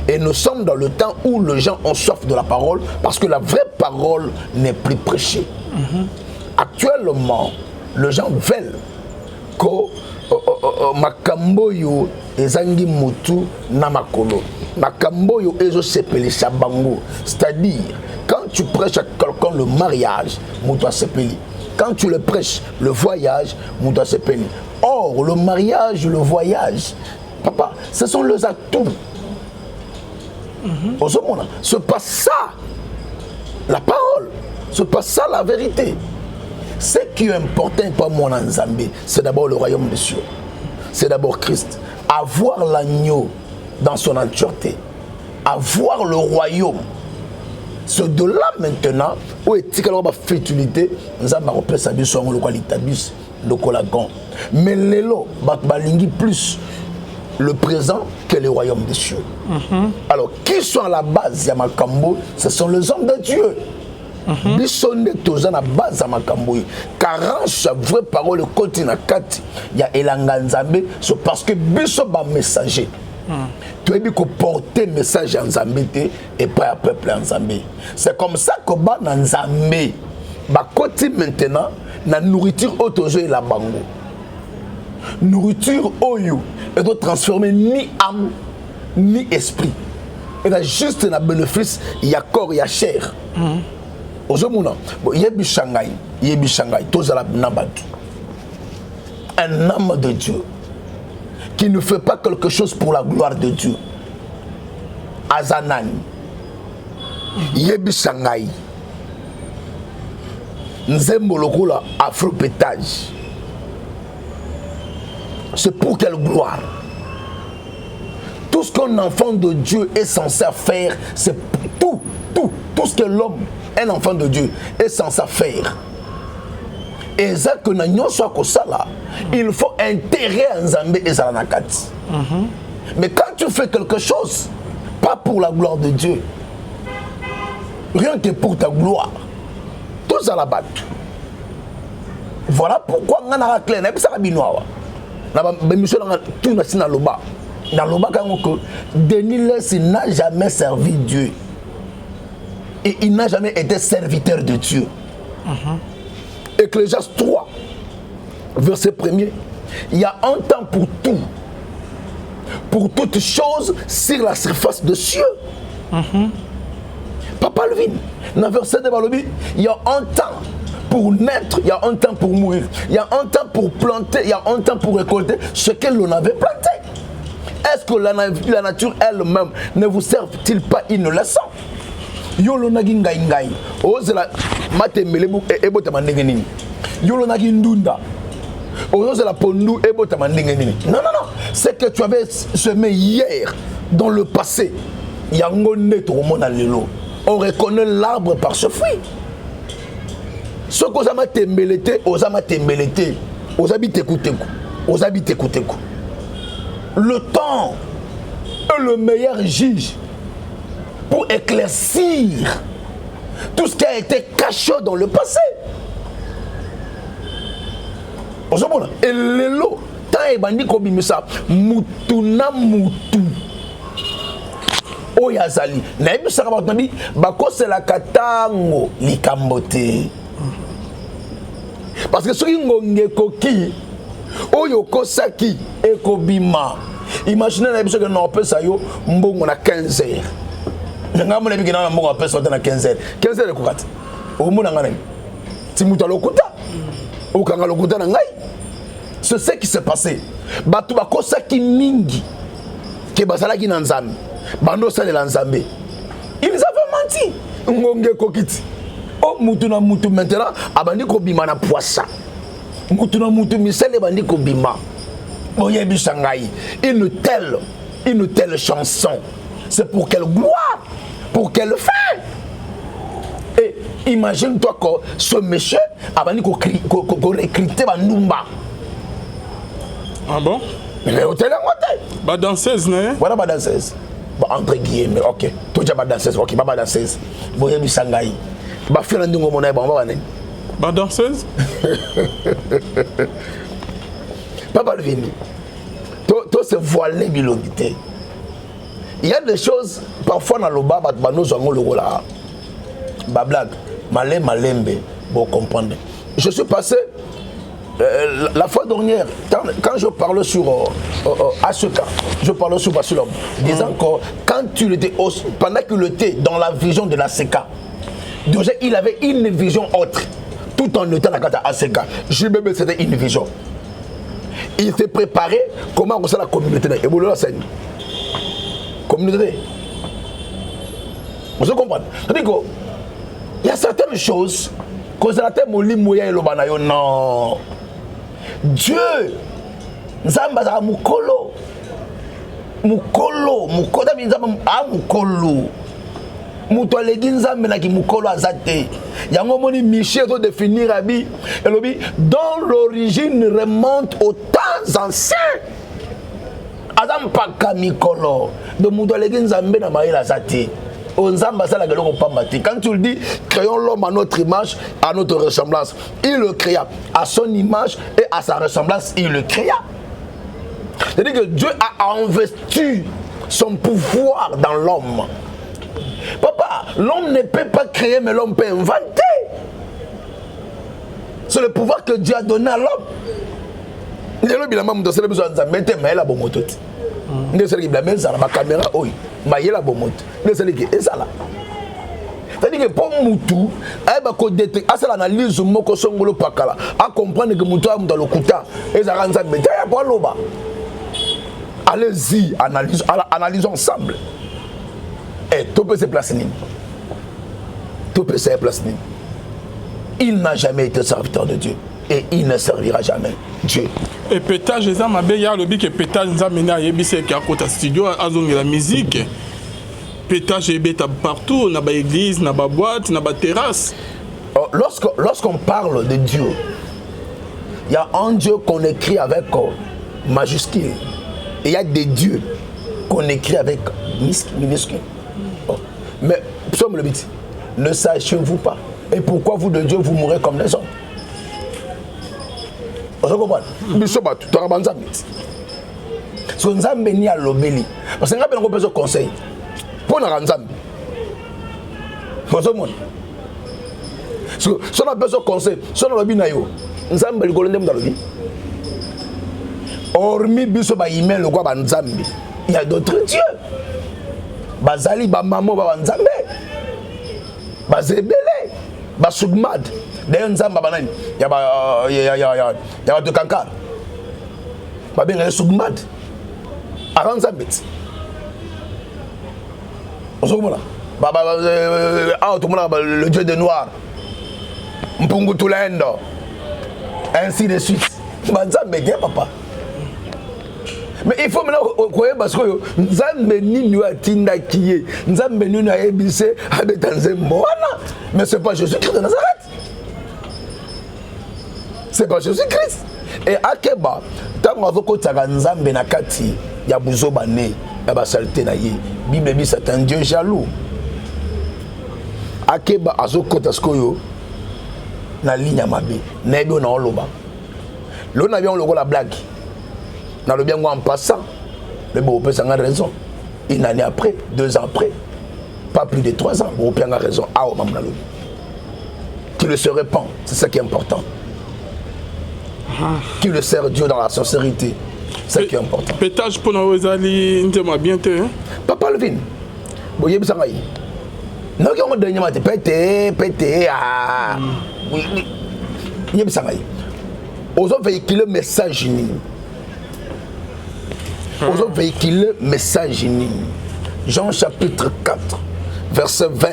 Et nous sommes dans le temps où les gens ont soif de la parole parce que la vraie parole n'est plus prêchée. Actuellement, les gens veulent que makambo yo ezangi mutu na makolo makambo yo ezo sepelisa bango, c'est-à-dire quand tu prêches à quelqu'un le mariage mutu sepeli, quand tu le prêches le voyage mutu sepeli. Or le mariage, le voyage, papa, ce sont les atouts. C'est pas ça la parole, c'est pas ça la vérité. Ce qui est important pour moi en Zambie, c'est d'abord le royaume des cieux. C'est d'abord Christ. Avoir l'agneau dans son entièreté. Avoir le royaume. C'est de là maintenant où est-il la fertilité, nous avons repris sa vie sur le qualitabus, le colagon. Mais l'élo, balingi plus le présent que le royaume des cieux. Alors, qui sont à la base, Yamakambo, ce sont les hommes de Dieu. Bisonde toza na base ya makambo car sa vraie parole continue na kati ya elanga nzambe, c'est parce que biso ba messager Tu as dit que porter message en Zambie et pas un peuple en Zambie. C'est comme ça que en Zambie, côté maintenant, la nourriture autojo et la bango. Nourriture oyo, elle doit transformer ni âme ni esprit. Elle a juste un bénéfice, il y a corps, il y a chair. Aujourd'hui, il y a Shanghai, tous à la Nabatu. Un homme de Dieu qui ne fait pas quelque chose pour la gloire de Dieu. Azanani, Yebi Shanghai, Nzembolokula, Afro-pétage. C'est pour quelle gloire? Tout ce qu'un enfant de Dieu est censé faire, c'est tout ce que l'homme, un enfant de Dieu, est censé faire. Et ça que nous soit comme ça là, il faut intégrer en Zambie et Zalanakati. Mais quand tu fais quelque chose, pas pour la gloire de Dieu, rien que pour ta gloire, tout à la batte. Voilà pourquoi on a clair, et puis ça va bien noir. Tout dans le bas. Dans le bas, Denis n'a jamais servi Dieu. Et il n'a jamais été serviteur de Dieu. Ecclésiaste 3, verset 1er. Il y a un temps pour tout. Pour toutes choses sur la surface de cieux. Papa Levin, dans le verset de Balobi, il y a un temps pour naître, il y a un temps pour mourir. Il y a un temps pour planter, il y a un temps pour récolter ce que l'on avait planté. Est-ce que la nature elle-même ne vous sert-il pas une leçon? Yolonagi ngai ngai. Ozela matemelebu ebotama ndenge nini. Yolonagi ndunda. Ozela pondu ebotama ndenge nini. Non. C'est que tu avais semé hier dans le passé. Yango neto mona lelo. On reconnaît l'arbre par ce fruit. Ce que osama tembelete, osabite kuteku. Osabite kuteku. Le temps est le meilleur juge pour éclaircir tout ce qui a été caché dans le passé. Et l'élo, tant et bandi kobimisa, mutuna mutu. Oyazali, naïbi sarabatnabi, bako c'est la katango likambote. Parce que ce qui ngonge koki, oyoko saki ekobima. Imaginez naïbi ce que nous appelons ça yo, mbongo na 15 heures. Nga mona biki na mbongo apesa na 15 heures. 15 heures kokata. Omona ngana. Timuta lokuta. Okanga lokuta na ngai. C'est ce qui s'est passé. Batu bakosa ki mingi. Ke basala ki na nzambe. Bando sale la nzambe. Ils avaient menti. Ngonge kokiti. Oh mutu na mutu maintenant abandi ko bima na poissa. Mutu na mutu misele bandi ko bima. Oyebi Shanghai. Une telle chanson. C'est pour quelle gloire? Pour quelle fin? Et imagine-toi que ce monsieur a recruté Banumba. Ah bon? Mais hôtel à côté. Bah danseuse, né? Voilà ma danseuse. Bah entre guillemets, ok. Toi tu as ma danseuse, ok, ma danseuse. Boye bi Shanghai. Bah faire un dingo monnaie, bah ne. Bah danseuse? Papa le vini. Toi c'est voilé bilogité. Il y a des choses, parfois dans le bas, nous avons le rôle là. Bablag, malembe, pour comprendre. Je suis passé la fois dernière, quand je parlais sur Asuka, je parlais sur Basulom, disant que quand tu étais, pendant qu'il était dans la vision de la CK, déjà il avait une vision autre, tout en étant à la ACK. Je même c'était une vision. Il s'est préparé comment on sait la communauté. Et vous le savez. Communauté. Vous comprenez? C'est-à-dire qu'il y a certaines choses que la terre moya et l'obanayo. Non. Dieu, Nzamba mukolo. Mukolo. Mukolo. Mukolo. Muto alegi Nzambe na ki mukolo azate. Yango moni Michel doit définir abi. Et lobi, dont l'origine remonte aux temps anciens. Azam paka mikolo de muto alegi Nzambe na maïla azate. Onzamba ça la galoko pambati. Quand tu le dis, créons l'homme à notre image, à notre ressemblance. Il le créa à son image et à sa ressemblance, il le créa. C'est-à-dire que Dieu a investi son pouvoir dans l'homme. Papa, l'homme ne peut pas créer, mais l'homme peut inventer. C'est le pouvoir que Dieu a donné à l'homme. C'est-à-dire que pour Moutou, il analyse moko songolo pakala, à comprendre que Moutou a dans le kuta, et ça rend ça bête. Allez-y, analysons ensemble. Et tout peut se placer. Tout peut se placer. Il n'a jamais été serviteur de Dieu. Et il ne servira jamais Dieu. Et pétage, les amis, il y a le but que pétage nous a mené à Yébissé qui a côté studio, à la musique. Pétage est partout, dans l'église, dans la boîte, dans la terrasse. Lorsqu'on parle de Dieu, il y a un Dieu qu'on écrit avec majuscule. Et il y a des dieux qu'on écrit avec minuscule. Mais, psaume le but, ne sachiez-vous pas? Et pourquoi vous de Dieu, vous mourrez comme les hommes? Vous comprenez? Parce que nous avons béni à l'obéli. Parce que nous avons besoin de conseil. Pour nous rendre. Vous comprenez? Si on a besoin de conseil, si on a besoin de conseil, nous avons besoin de conseil. Hormis biso ba email le quoi nzambe, il y a d'autres dieux. Bazali ba maman ba nzambe. Bazebele, ba sugmad. D'ailleurs nzamba banani, ya ba de kankar. Ba bien sugmad. Avant nzambe. On se comprend là. Tout le monde le dieu des noirs. Mpungu Tulendo. Ainsi de suite. Nzambe bien papa. Mais il faut maintenant croire parce que Nzambe nini atinda kiye, Nzambe nini aebise abetanze mwana, mais c'est pas Jésus-Christ de Nazareth. C'est pas Jésus-Christ. Et akeba tango avoko tsaka Nzambe na kati ya buzoba ne ya basalite na ye. Bible dit c'est un Dieu jaloux. Akeba azoko taskoyo na ligne ya mabe. Na ebe na oloba. Lo na bien logo la blague. Dans le bien en passant, le Beaupé a raison. Une année après, 2 ans après, pas plus de 3 ans, le Beaupé a raison. Ah, qui le se répand, c'est ça qui est important. Qui le sert Dieu dans la sincérité, c'est ça qui est important. Pétage pour nous, Zali, bientôt. Papa Levin, vous voyez ça. Non, qui ont donné ma pété, ah. Oui, vous voyez ça. Aux autres véhicules, message. Aux autres véhicules, message unique. Jean chapitre 4, verset 20.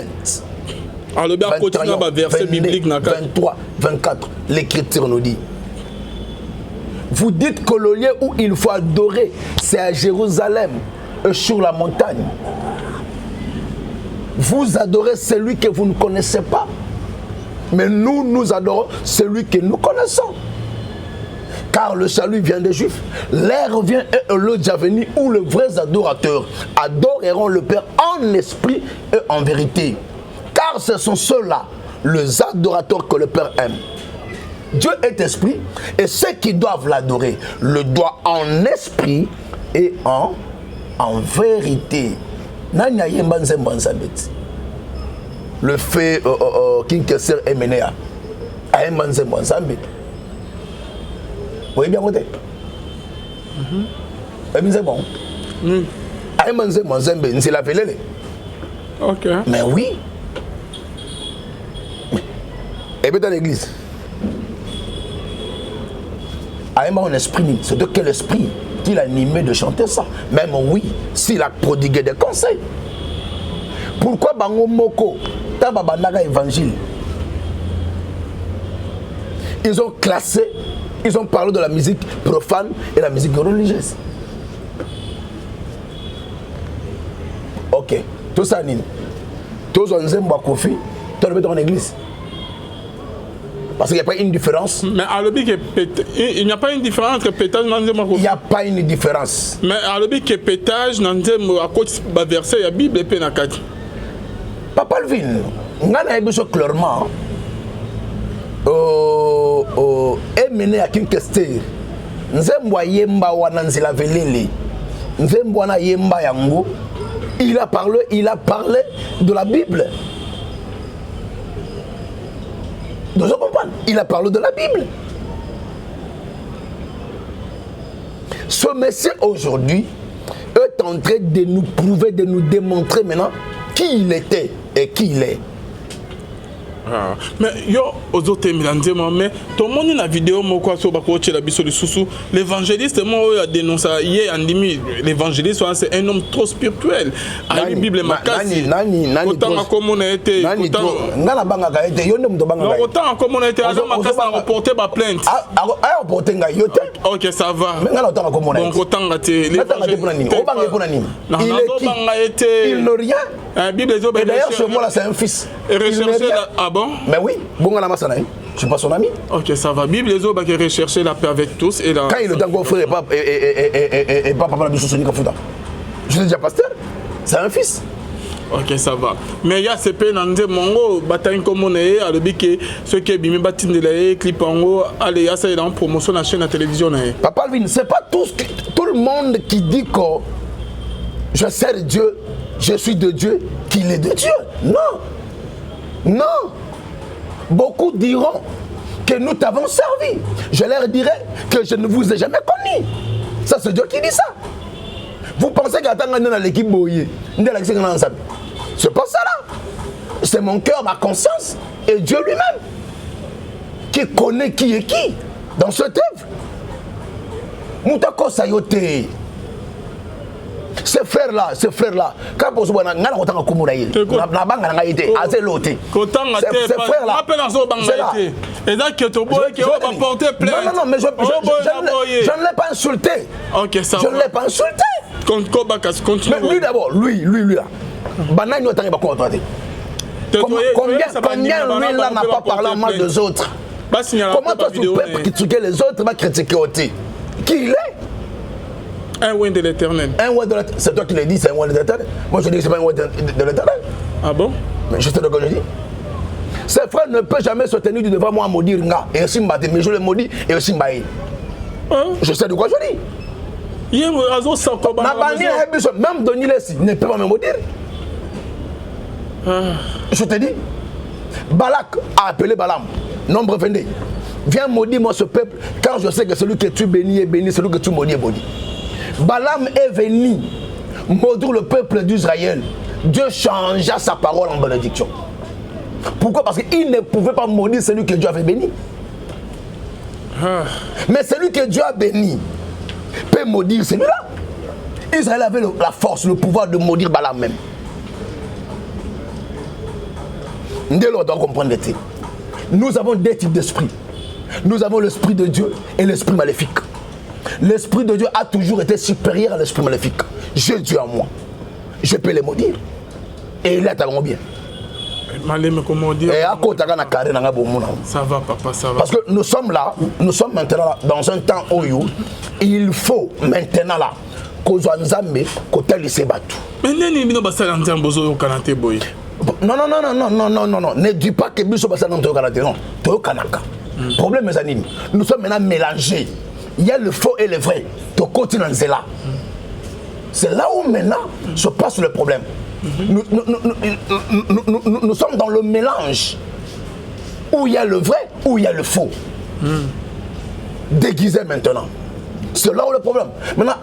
Alors, le bien continue à verset biblique. 23, 24, l'écriture nous dit. Vous dites que le lieu où il faut adorer, c'est à Jérusalem, sur la montagne. Vous adorez celui que vous ne connaissez pas. Mais nous, nous adorons celui que nous connaissons. Car le salut vient des Juifs. L'heure vient et le jour venu où les vrais adorateurs adoreront le Père en esprit et en vérité. Car ce sont ceux-là, les adorateurs que le Père aime. Dieu est esprit et ceux qui doivent l'adorer le doivent en esprit et en vérité. Le fait Kinkeser Emenea a un vous voyez bien côté. C'est bon. C'est la pelée. Ok. Mais oui. Et bien dans l'église. A un esprit, c'est de quel esprit qu'il a animé de chanter ça. Même oui, s'il a prodigué des conseils. Pourquoi Bango Moko, Tababanaga évangile? Ils ont classé. Ils ont parlé de la musique profane et la musique religieuse. Ok. Tout ça, Nini. Tous on aime Kofi, tu le mets dans l'église. Parce qu'il n'y a pas une différence. Mais à l'objet il n'y a pas une différence entre pétage et Kofi. Il n'y a pas une différence. Mais à l'objet que pétage, à côté de verset, il y a Bible et Pénakati. Papa Levin, on a besoin clairement. Mené à Kinkester. Nzembo yemba wana nzela velele. Nzembwana Yemba Yango, il a parlé de la Bible. Donc je comprends, il a parlé de la Bible. Ce monsieur aujourd'hui est en train de nous prouver, de nous démontrer maintenant qui il était et qui il est. Ah. Mais yo ozote milanzema mais tout le monde na vidéo moko so bakoche la biso lisusu l'évangéliste moi a dénoncé hier andimi l'évangéliste c'est un homme trop spirituel a la Bible makasi nani autant comme on a été ngala banga ka été yo ndem to banga ka autant comme on a été azama makasa reporter ba plainte a reporter nga yo te OK ça va mais ngala autant comme on a été donc autant ngate l'évangéliste o banga pour nani il n'a rien Bible zo et d'ailleurs ce moi là c'est un fils et rechercher ah bon mais oui bon la masana je suis pas son ami. OK ça va Bible zo ba rechercher la paix avec tous et là quand il est dans mon frère et pas papa la biso soni kafuta je suis déjà pasteur c'est un fils. OK ça va mais il y a ces peines dans mongo bataille comme on est à le bique ce qui est bimi batine de la clip en haut allez à ça dans promotion la chaîne à télévision Papa Alvin c'est pas tout le monde qui dit que je sers Dieu, je suis de Dieu, qu'il est de Dieu. Non. Beaucoup diront que nous t'avons servi. Je leur dirai que je ne vous ai jamais connu. Ça, c'est Dieu qui dit ça. Vous pensez qu'attendre dans l'équipe Boye, c'est pas ça là. C'est mon cœur, ma conscience et Dieu lui-même qui connaît qui est qui dans cette œuvre. Moutako Sayote. Ces frères-là, quand vous voyez, on a autant de communautés. La banque a été assez lotée. Ces frères-là, et là, qui va porter plainte. Non, mais je ne l'ai pas insulté. OK, ça je ne l'ai pas insulté. Continue. Mais lui d'abord, lui là. Banane, il va contrater. Combien lui là n'a pas parlé en mal des autres? Comment toi tu peux critiquer les autres, va critiquer aussi? Qui il est? Un ouin de l'éternel. C'est toi qui l'as dit, c'est un ouin de l'éternel. Moi je dis que c'est pas un ouin de l'éternel. Ah bon? Mais je sais de quoi je dis. Ces frères ne peuvent jamais se tenir devant moi à maudire nga. Et aussi m'battre, mais je le maudis et aussi m'aïe. Je sais de quoi je dis. Même Denis Lessi ne peut pas me maudire. Je te dis, Balak a appelé Balaam, nombre 22. Viens maudire moi ce peuple, car je sais que celui que tu bénis est béni, celui que tu maudis est maudit. Balaam est venu maudire le peuple d'Israël. Dieu changea sa parole en bénédiction. Pourquoi? Parce qu'il ne pouvait pas maudire celui que Dieu avait béni. Mais celui que Dieu a béni peut maudire celui-là. Israël avait la force, le pouvoir de maudire Balaam même. Nous doit comprendre. Nous avons deux types d'esprit. Nous avons l'esprit de Dieu et l'esprit maléfique. L'esprit de Dieu a toujours été supérieur à l'esprit maléfique. J'ai Dieu en moi. Je peux les maudire. Et il est à mon bien. Comment dire? Et à côté, ça va, papa, ça va. Parce que nous sommes là, nous sommes maintenant là, dans un temps où il faut maintenant là, qu'on soit en Zambie, qu'on telle se battu. Mais non, ne dis pas que Bisso Bassa Nanto Kanate, non, Toyo Kanaka. Problème, mes amis, nous sommes maintenant mélangés. Il y a le faux et le vrai. Tu continues dans cela. C'est là où maintenant se passe le problème. Nous sommes dans le mélange. Où il y a le vrai, où il y a le faux. Déguisé maintenant. C'est là où le problème. Maintenant,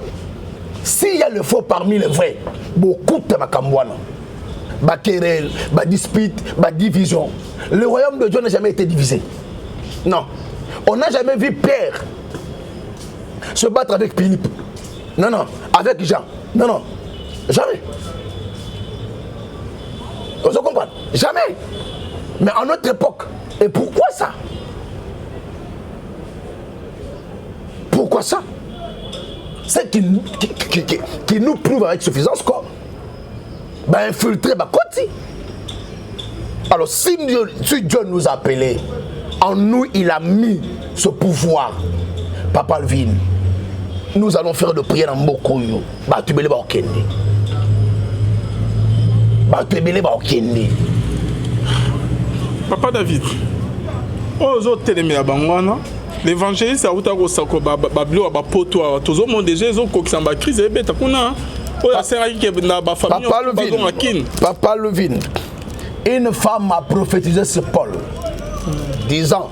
s'il y a le faux parmi les vrais, beaucoup de Makambouana. Ba querelle, ba dispute, ba division. Le royaume de Dieu n'a jamais été divisé. Non. On n'a jamais vu Pierre se battre avec Philippe. Non. Avec Jean. Non. Jamais. On se comprend. Jamais. Mais en notre époque. Et pourquoi ça? Pourquoi ça? C'est qui nous prouve avec suffisance quoi. Infiltrer ma côté. Alors si Dieu nous a appelés, en nous il a mis ce pouvoir. Papa Alvin, nous allons faire de prière en Mokoyo. Papa David, aux autres télémés à Bangwana, l'évangéliste a outa kosako bablo ba poto tozo mon déjà ezo kokisa ba crise ebeta kuna oya sera ki na ba famille Papa Levin, une femme a prophétisé sur Paul disant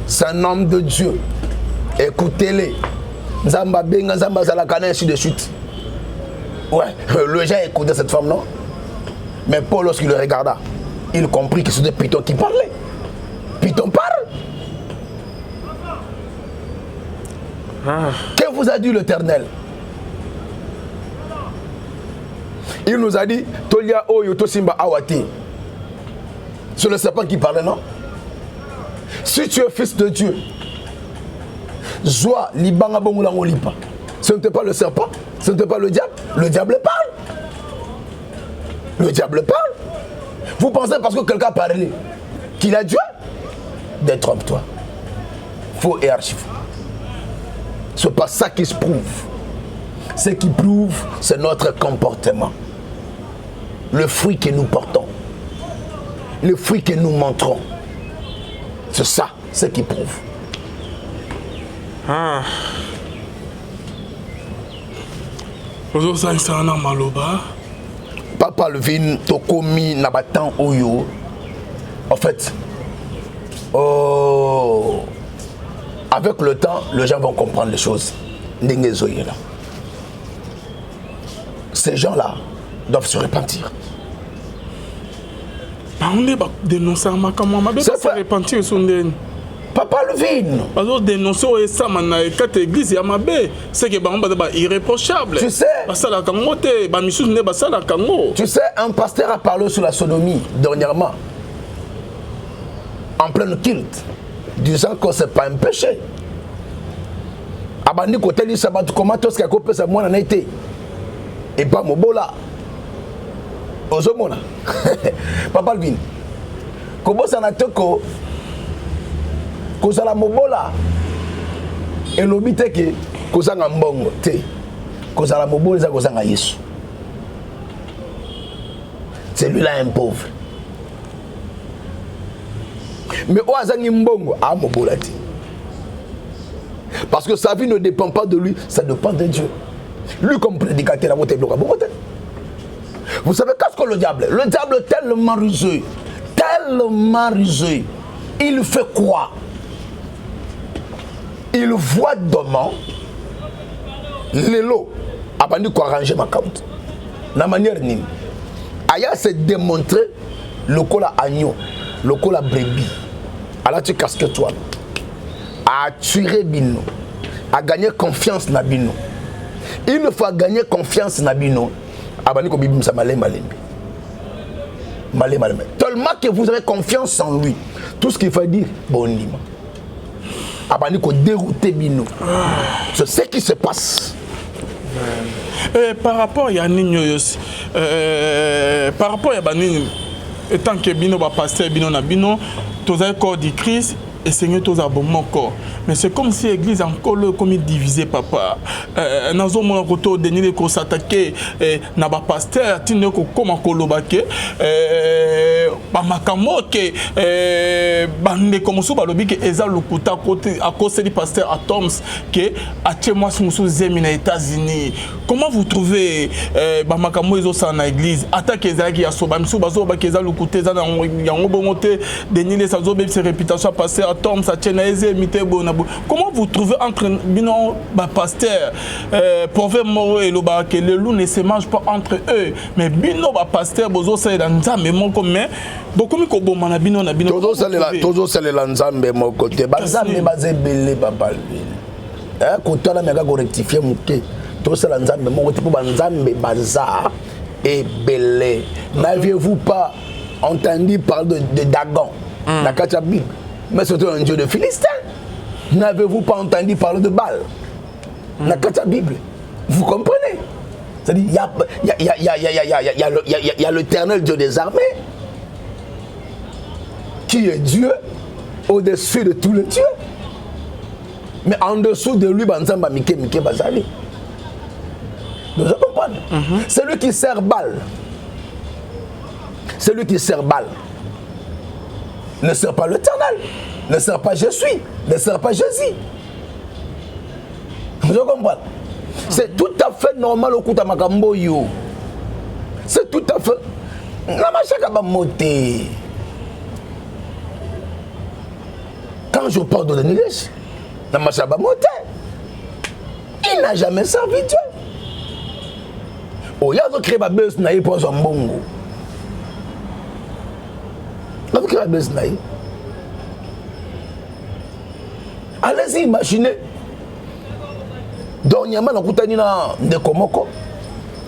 c'est un homme de Dieu, écoutez-les, Nzamba benga Nzamba zalakana ainsi de suite. Ouais, le gens écoutait cette femme, non? Mais Paul, lorsqu'il le regarda, il comprit que c'était Python qui parlait. Python parle. Que vous a dit l'Éternel? Il nous a dit, Tolia Oyo Tosimba Awati. C'est le serpent qui parlait, non? Si tu es fils de Dieu, Zoa Libanga Bongulango Lipa. Ce n'était pas le serpent, ce n'était pas le diable. Le diable parle. Le diable parle. Vous pensez parce que quelqu'un a parlé qu'il a Dieu? Détrompe-toi. Faux et archi faux. Ce n'est pas ça qui se prouve. Ce qui prouve, c'est notre comportement. Le fruit que nous portons. Le fruit que nous montrons. C'est ça, ce qui prouve. Ah. Papa Levin, Tokomi, Nabatan, Oyo. En fait, avec le temps, les gens vont comprendre les choses. Ces gens-là doivent se repentir. Papa Levin. Dénoncer ça église c'est que irréprochable. Tu sais, un pasteur a parlé sur la sodomie dernièrement, en plein culte, disant que ce n'est pas un péché. Abandi côté du sabbat, comment tout ce qui a coupé sa moine en été et pas mon beau là. Ozomona. Papa Levin. Comment ça n'a toko? Kozala mobola et l'obité que kozanga mbongo te kozala mobola za kozanga Yesu. Celui-là un pauvre. Mais oazangi mbongo a mobola te. Parce que sa vie ne dépend pas de lui, ça dépend de Dieu. Lui comme prédicateur la montée bloquée. Vous savez qu'est-ce que le diable est tellement rusé, il fait quoi? Il voit demain les lots abandi ko arranger ma compte. La manière nini. Aya se démontrer le cola agneau, le cola brebis. Alors tu casques toi. A attirer bino, a gagner confiance na bino. Une fois gagner confiance na bino, abandi ko bibim sa malembe. Tellement que vous avez confiance en lui. Tout ce qu'il faut dire, bon nima. Abani ko dérouter bino. C'est ce qui se passe. Par rapport à Nino, par rapport à Banini, tant que bino va passer bino na bino, tous les corps du Christ et Seigneur tous abonnés encore. Mais c'est comme si l'église encore comme divisée, papa. Nazo mon retour de nile ko s'attaquer na ba pasteur tine ko comme kolobake ba makamo ke bande comme sou balobi ke eza lokuta côté à cause du pasteur Atoms que atchema sumusu zemi na États-Unis. Comment vous trouvez ba makamo ezo sa na église attaque eza ki ya soba msu bazo ba keza lokuta eza na yango bomote de nile sa zo be ses réputation pasteur Atoms atchena eze mite bona. Comment vous trouvez entre binon pasteur Proverbe Moro et Loba que les loups ne se mangent pas entre eux, mais bino pasteur bozo c'est dans nzambe mon commun beaucoup mi ko bomana bino na bino tozo c'est le nzambe mon côté bazambe bazebele papa côté la mega ko rectifier muke tozo c'est le nzambe mon côté pour nzambe baza et belé. N'aviez-vous pas entendu parler de Dagon dans la Bible? Mais c'était un dieu de Philistins. N'avez-vous pas entendu parler de Baal dans la Bible? Vous comprenez? C'est-à-dire, il y a l'Éternel Dieu des armées qui est Dieu au-dessus de tous les dieux. Mais en dessous de lui, Banzamba Mike Bazali. Vous comprenez? Celui qui sert Baal. Celui qui sert Baal. ne sert pas l'Éternel, ne sert pas je suis, ne sert pas Jésus. Vous comprenez? C'est tout à fait normal au Kouta Makambo yo. C'est tout à fait. Quand je parle de l'Église, il n'a jamais servi Dieu. Oh, il y a créé ma buzz naïe pour son bongo. Il a créé ma buzz naïe. Allez-y, imaginez. Donc, il y a un peu de Komoko.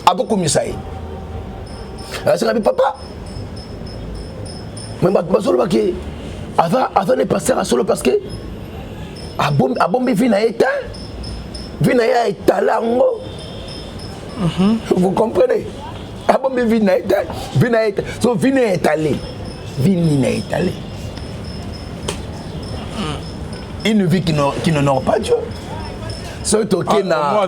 A beaucoup mis ça. C'est papa. Mais avant de passer à solo parce que a bombe vina éteint. Vina ya étalango. Vous comprenez? A bombe vina éteint. Vina éteint. So vina étalé. Vina étalé. Une vie qui n'honore pas Dieu. Ce token a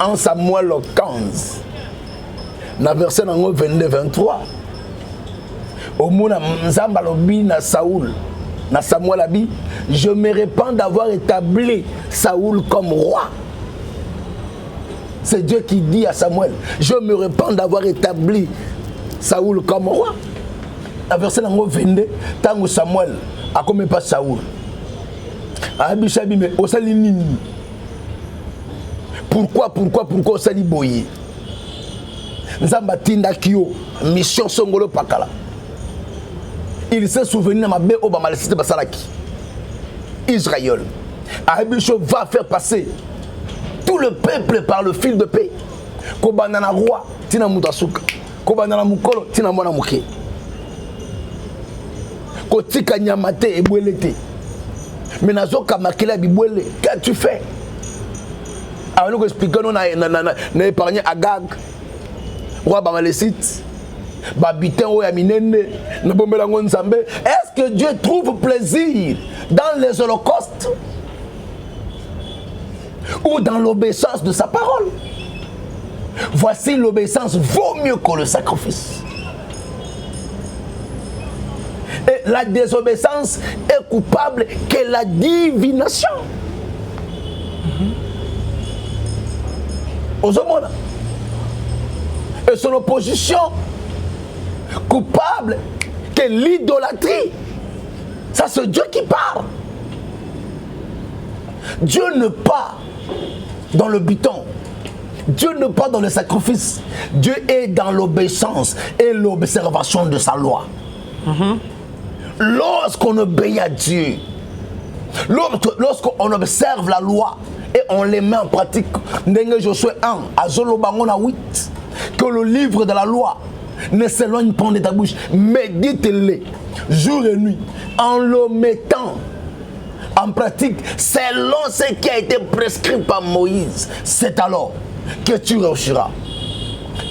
1 Samuel 15. Na verset 22-23. Au monde Nzamba lobi na Saoul, na Samuel abi, je me répands d'avoir établi Saoul comme roi. C'est Dieu qui dit à Samuel, je me répands d'avoir établi Saoul comme roi. Na verset 22, tango Samuel a comme pas Saoul. Abishabi mais osali nini? Pourquoi osali boye? Nzamba tinda kio mission songolo pakala. Il s'est souvenu de ma bé au Bamalcité Basalaki. Israël. Abisho va faire passer tout le peuple par le fil de paix. Kobanana roi, tina mutasuka. Kobanana mukolo, tina mwana muke. Kotika nyamate ebwelete. Menazoka makela bibwele. Qu'as-tu fait? Alors nous expliquons, on a épargné Agag. Roi Bamalcite. Est-ce que Dieu trouve plaisir dans les holocaustes ou dans l'obéissance de sa parole? Voici, l'obéissance vaut mieux que le sacrifice. Et la désobéissance est coupable que la divination. Aux hommes, et son opposition coupable que l'idolâtrie. Ça, c'est Dieu qui parle. Dieu ne part dans le buton. Dieu ne part dans le sacrifice. Dieu est dans l'obéissance et l'observation de sa loi. Lorsqu'on obéit à Dieu, lorsqu'on observe la loi et on les met en pratique, Josué 1, à Zolobangona 8, que le livre de la loi ne s'éloigne pas de ta bouche, médite-le jour et nuit en le mettant en pratique selon ce qui a été prescrit par Moïse. C'est alors que tu réussiras.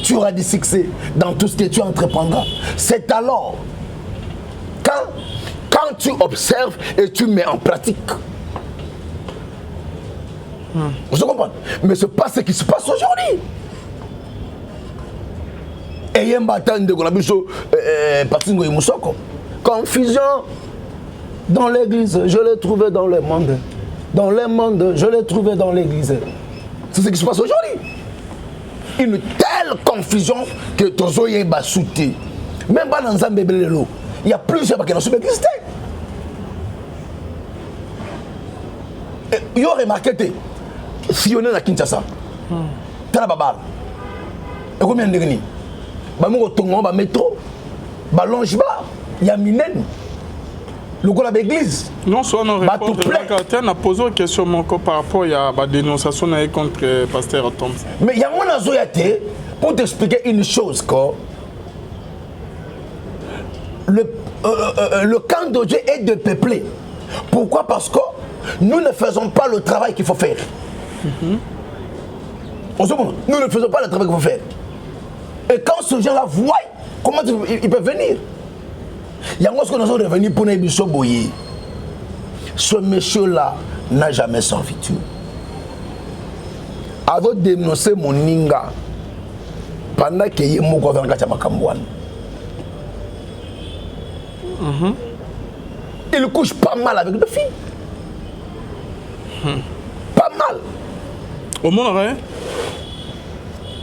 Tu auras du succès dans tout ce que tu entreprendras. C'est alors quand tu observes et tu mets en pratique. Vous comprenez? Mais ce n'est pas ce qui se passe aujourd'hui. Et confusion dans l'église, je l'ai trouvé dans le monde. Dans le monde, je l'ai trouvé dans l'église. C'est ce qui se passe aujourd'hui. Une telle confusion que Tozo Yeba souté. Même pas dans un bébé, il y a plusieurs qui n'ont pas existé. Il y a remarqué, Fiona na Kinshasa, Talababal. Et combien de gens? Bamongo tongo ba métro, ba longe ba, ya minen. Le gars de l'église. Non, soit on répond. On a posé une question par rapport à la dénonciation contre le pasteur Tom. Mais il y a un zoyate pour t'expliquer une chose quoi. Le camp de Dieu est dépeuplé. Pourquoi? Parce que nous ne faisons pas le travail qu'il faut faire. Nous ne faisons pas le travail qu'il faut faire. Et quand ce gens-là voient, comment ils peuvent venir? Il y a ce qu'on a revenu pour les bichons boyer. Ce monsieur-là n'a jamais servi Dieu. Avant de dénoncer mon ninga, pendant qu'il y a mon gouvernement, Il couche pas mal avec deux filles. Pas mal. Au monde, hein?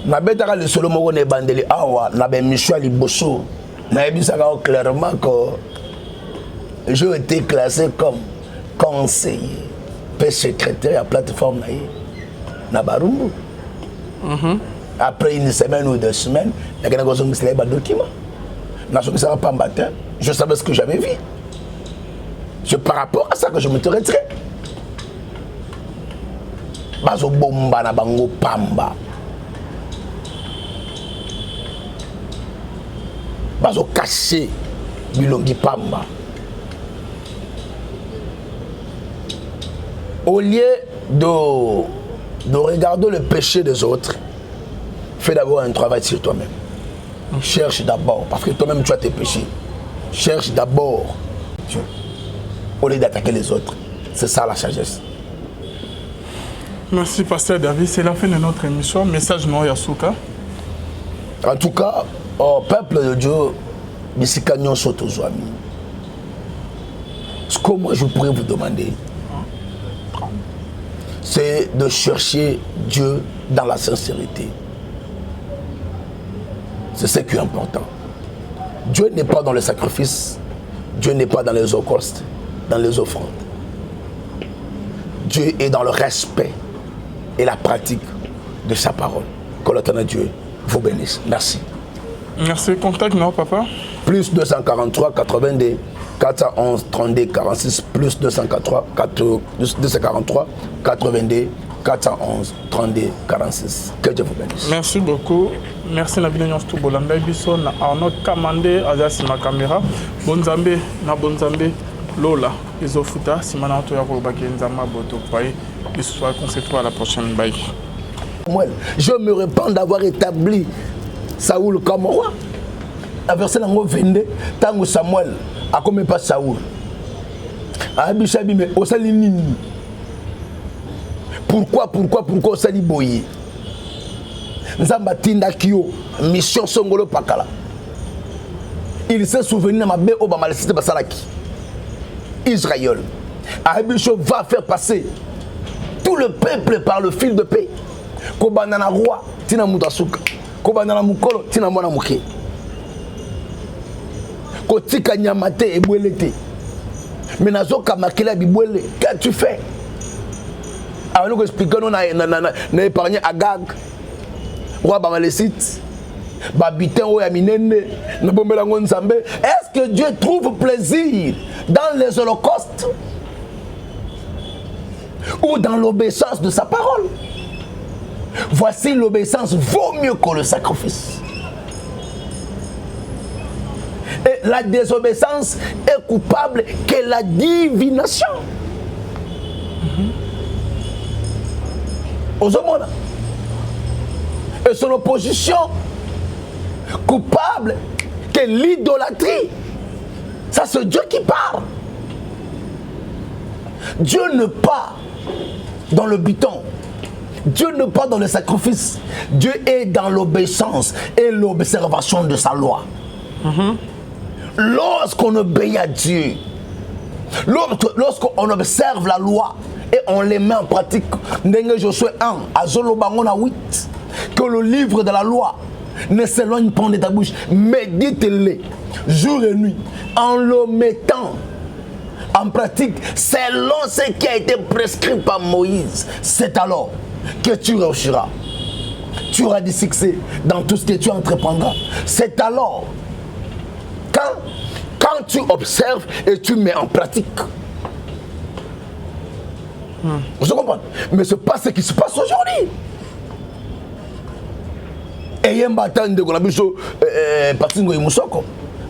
Nabetaka le solo moko ne bandeli awa na ben Michel Liboso na ebisaka clairement que j'ai été classé comme conseiller pe secrétaire à plateforme na Barumbu. Après une semaine ou 2 semaines, il y a un document. Je savais ce que j'avais vu. C'est par rapport à ça que je me retire. Bazo bomba na bango pamba. Bazo caché bilongi pamba. Au lieu de regarder le péché des autres, fais d'abord un travail sur toi-même. Cherche d'abord, parce que toi-même tu as tes péchés. Cherche d'abord Dieu, au lieu d'attaquer les autres. C'est ça la sagesse. Merci, Pasteur David. C'est la fin de notre émission. Message non Yasuka. En tout cas, au peuple de Dieu, ce que moi je pourrais vous demander, c'est de chercher Dieu dans la sincérité. C'est ce qui est important. Dieu n'est pas dans le sacrifice, Dieu n'est pas dans les holocaustes, dans les offrandes. Dieu est dans le respect et la pratique de sa parole. Que l'éternel Dieu vous bénisse. Merci. Merci. Contact, non, papa? Plus 243 82 411 32 46 plus 243 82 411 32 46. Que Dieu vous bénisse. Merci beaucoup. Merci na bino nyonso bolanda biso na Arnaud Kamande azasi ma caméra. Bonzambe na bonzambe Lola ezofuta simana to ya ko bakenza boto pai biso qu'on se retrouve à la prochaine bye. Je me repens d'avoir établi Saoul comme roi. La verset nango 22 tango Samuel a comme pas Saoul. Abishabi mais osali nini? Pourquoi osali boye? Nzamba tinda kio mission songolo pakala. Il s'est souvenu de ma bé au Bamalicité Basalaki. Israël. Abisho va faire passer tout le peuple par le fil de paix. Kobanana roi tina mutasuka. Kobanana mukolo tina mwana muke. Kotika nyamate ebwelete. Menazoka makela bibwele. Qu'as-tu fait? Alors nous expliquons na épargné Agag. Roi Bamalicite. Babitin o ya minene na bombela ngonzambe. Est-ce que Dieu trouve plaisir dans les holocaustes ou dans l'obéissance de sa parole? Voici, l'obéissance vaut mieux que le sacrifice. Et la désobéissance est coupable que la divination. Aux hommes, et son opposition coupable que l'idolâtrie. Ça, c'est Dieu qui parle. Dieu n'est pas dans le buton. Dieu n'est pas dans le sacrifice. Dieu est dans l'obéissance et l'observation de sa loi. Lorsqu'on obéit à Dieu, lorsqu'on observe la loi et on les met en pratique, Josué 1, à Zolobangona 8, que le livre de la loi ne s'éloigne pas de ta bouche, médite-le jour et nuit en le mettant en pratique selon ce qui a été prescrit par Moïse. C'est alors que tu réussiras. Tu auras du succès dans tout ce que tu entreprendras. C'est alors quand tu observes et tu mets en pratique. Vous comprenez? Mais ce n'est pas ce qui se passe aujourd'hui. Et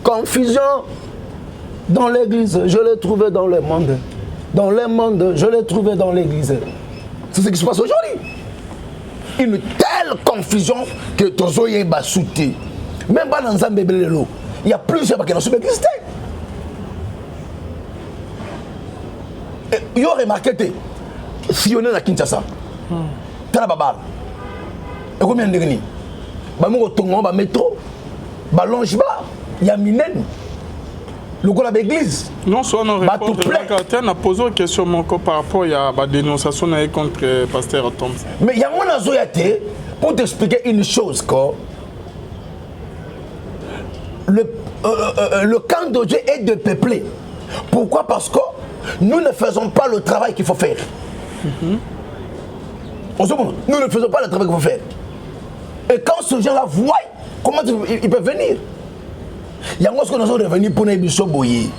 confusion dans l'église, je l'ai trouvé dans le monde. Dans le monde, je l'ai trouvé dans l'église. C'est ce qui se passe aujourd'hui. Une telle confusion que Tozo Yeba souté. Même pas dans un bébé lelo. Il y a plusieurs qui n'ont pas existé. Ils ont remarqué que si on est à Kinshasa, Tala Babal, et combien de gens? Bamongo Tongo, ba métro, ba longe ba, ya minen. Le coup de l'église. Non, soit on Bah, répond. tout plaît. On a posé une question par rapport à la dénonciation contre Pasteur Thompson. Mais il y a un azoyate pour t'expliquer une chose. Quoi. Le camp de Dieu est dépeuplé. Pourquoi? Parce que nous ne faisons pas le travail qu'il faut faire. Nous ne faisons pas le travail qu'il faut faire. Et quand ce gens-là voient comment ils peuvent venir, il y a un que nous sommes revenus pour nous dire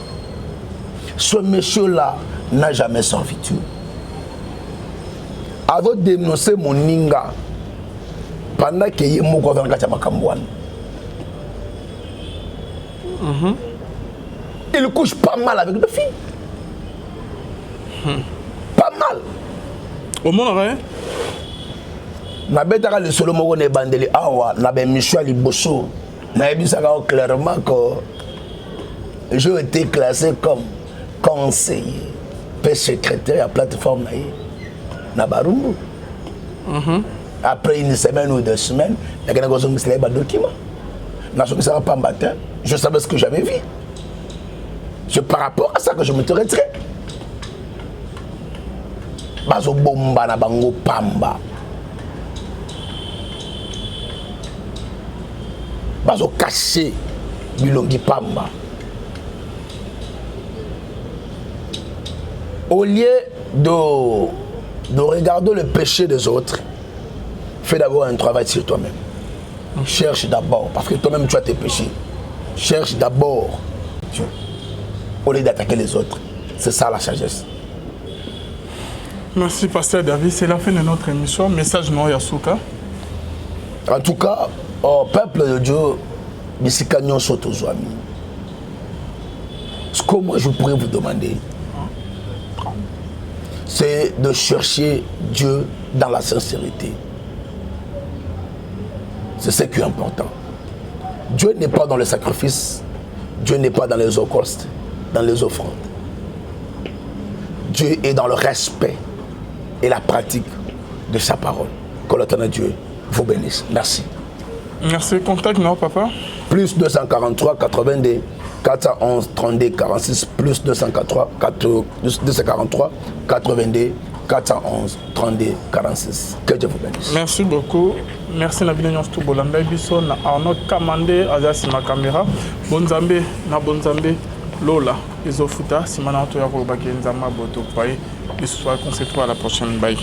ce monsieur-là n'a jamais servitude. Avant de dénoncer mon ninga, pendant qu'il y a un gouvernement qui il couche pas mal avec deux filles. Pas mal. Au monde, hein? Nabetaka le solo moko ne bandeli awa na ben mission liboso na ebisaka clairement que j'ai été classé comme conseiller pe secrétaire à plateforme na Barumbu. Après une semaine ou 2 semaines, il y a quelqu'un qui a un document. Pas matin, je savais ce que j'avais vu. C'est par rapport à ça que je me suis retiré. Bazo bomba na bango pamba. Bazo caché bilongi pamba. Au lieu de regarder le péché des autres, fais d'abord un travail sur toi-même. Cherche d'abord, parce que toi-même tu as tes péchés. Cherche d'abord Dieu, au lieu d'attaquer les autres. C'est ça la sagesse. Merci Pasteur David, c'est la fin de notre émission. Message non Yasuka. En tout cas, au peuple de Dieu, ce que moi je pourrais vous demander, c'est de chercher Dieu dans la sincérité. C'est ce qui est important. Dieu n'est pas dans le sacrifice, Dieu n'est pas dans les holocaustes, dans les offrandes. Dieu est dans le respect et la pratique de sa parole. Que l'éternel Dieu vous bénisse. Merci. Merci. Contact, non, papa? Plus 243 82 411 32 46 plus 243 82 411 32 46. Que Dieu vous bénisse. Merci beaucoup. Merci Nabina Nyonstu Bolanda Biso na Arnaud Kamande Azasi ma caméra. Bonzambe na Bonzambe Lola Izofuta Simana to ya ko bakenzama boto pai. Et ce soir, on se retrouve à la prochaine. Bye.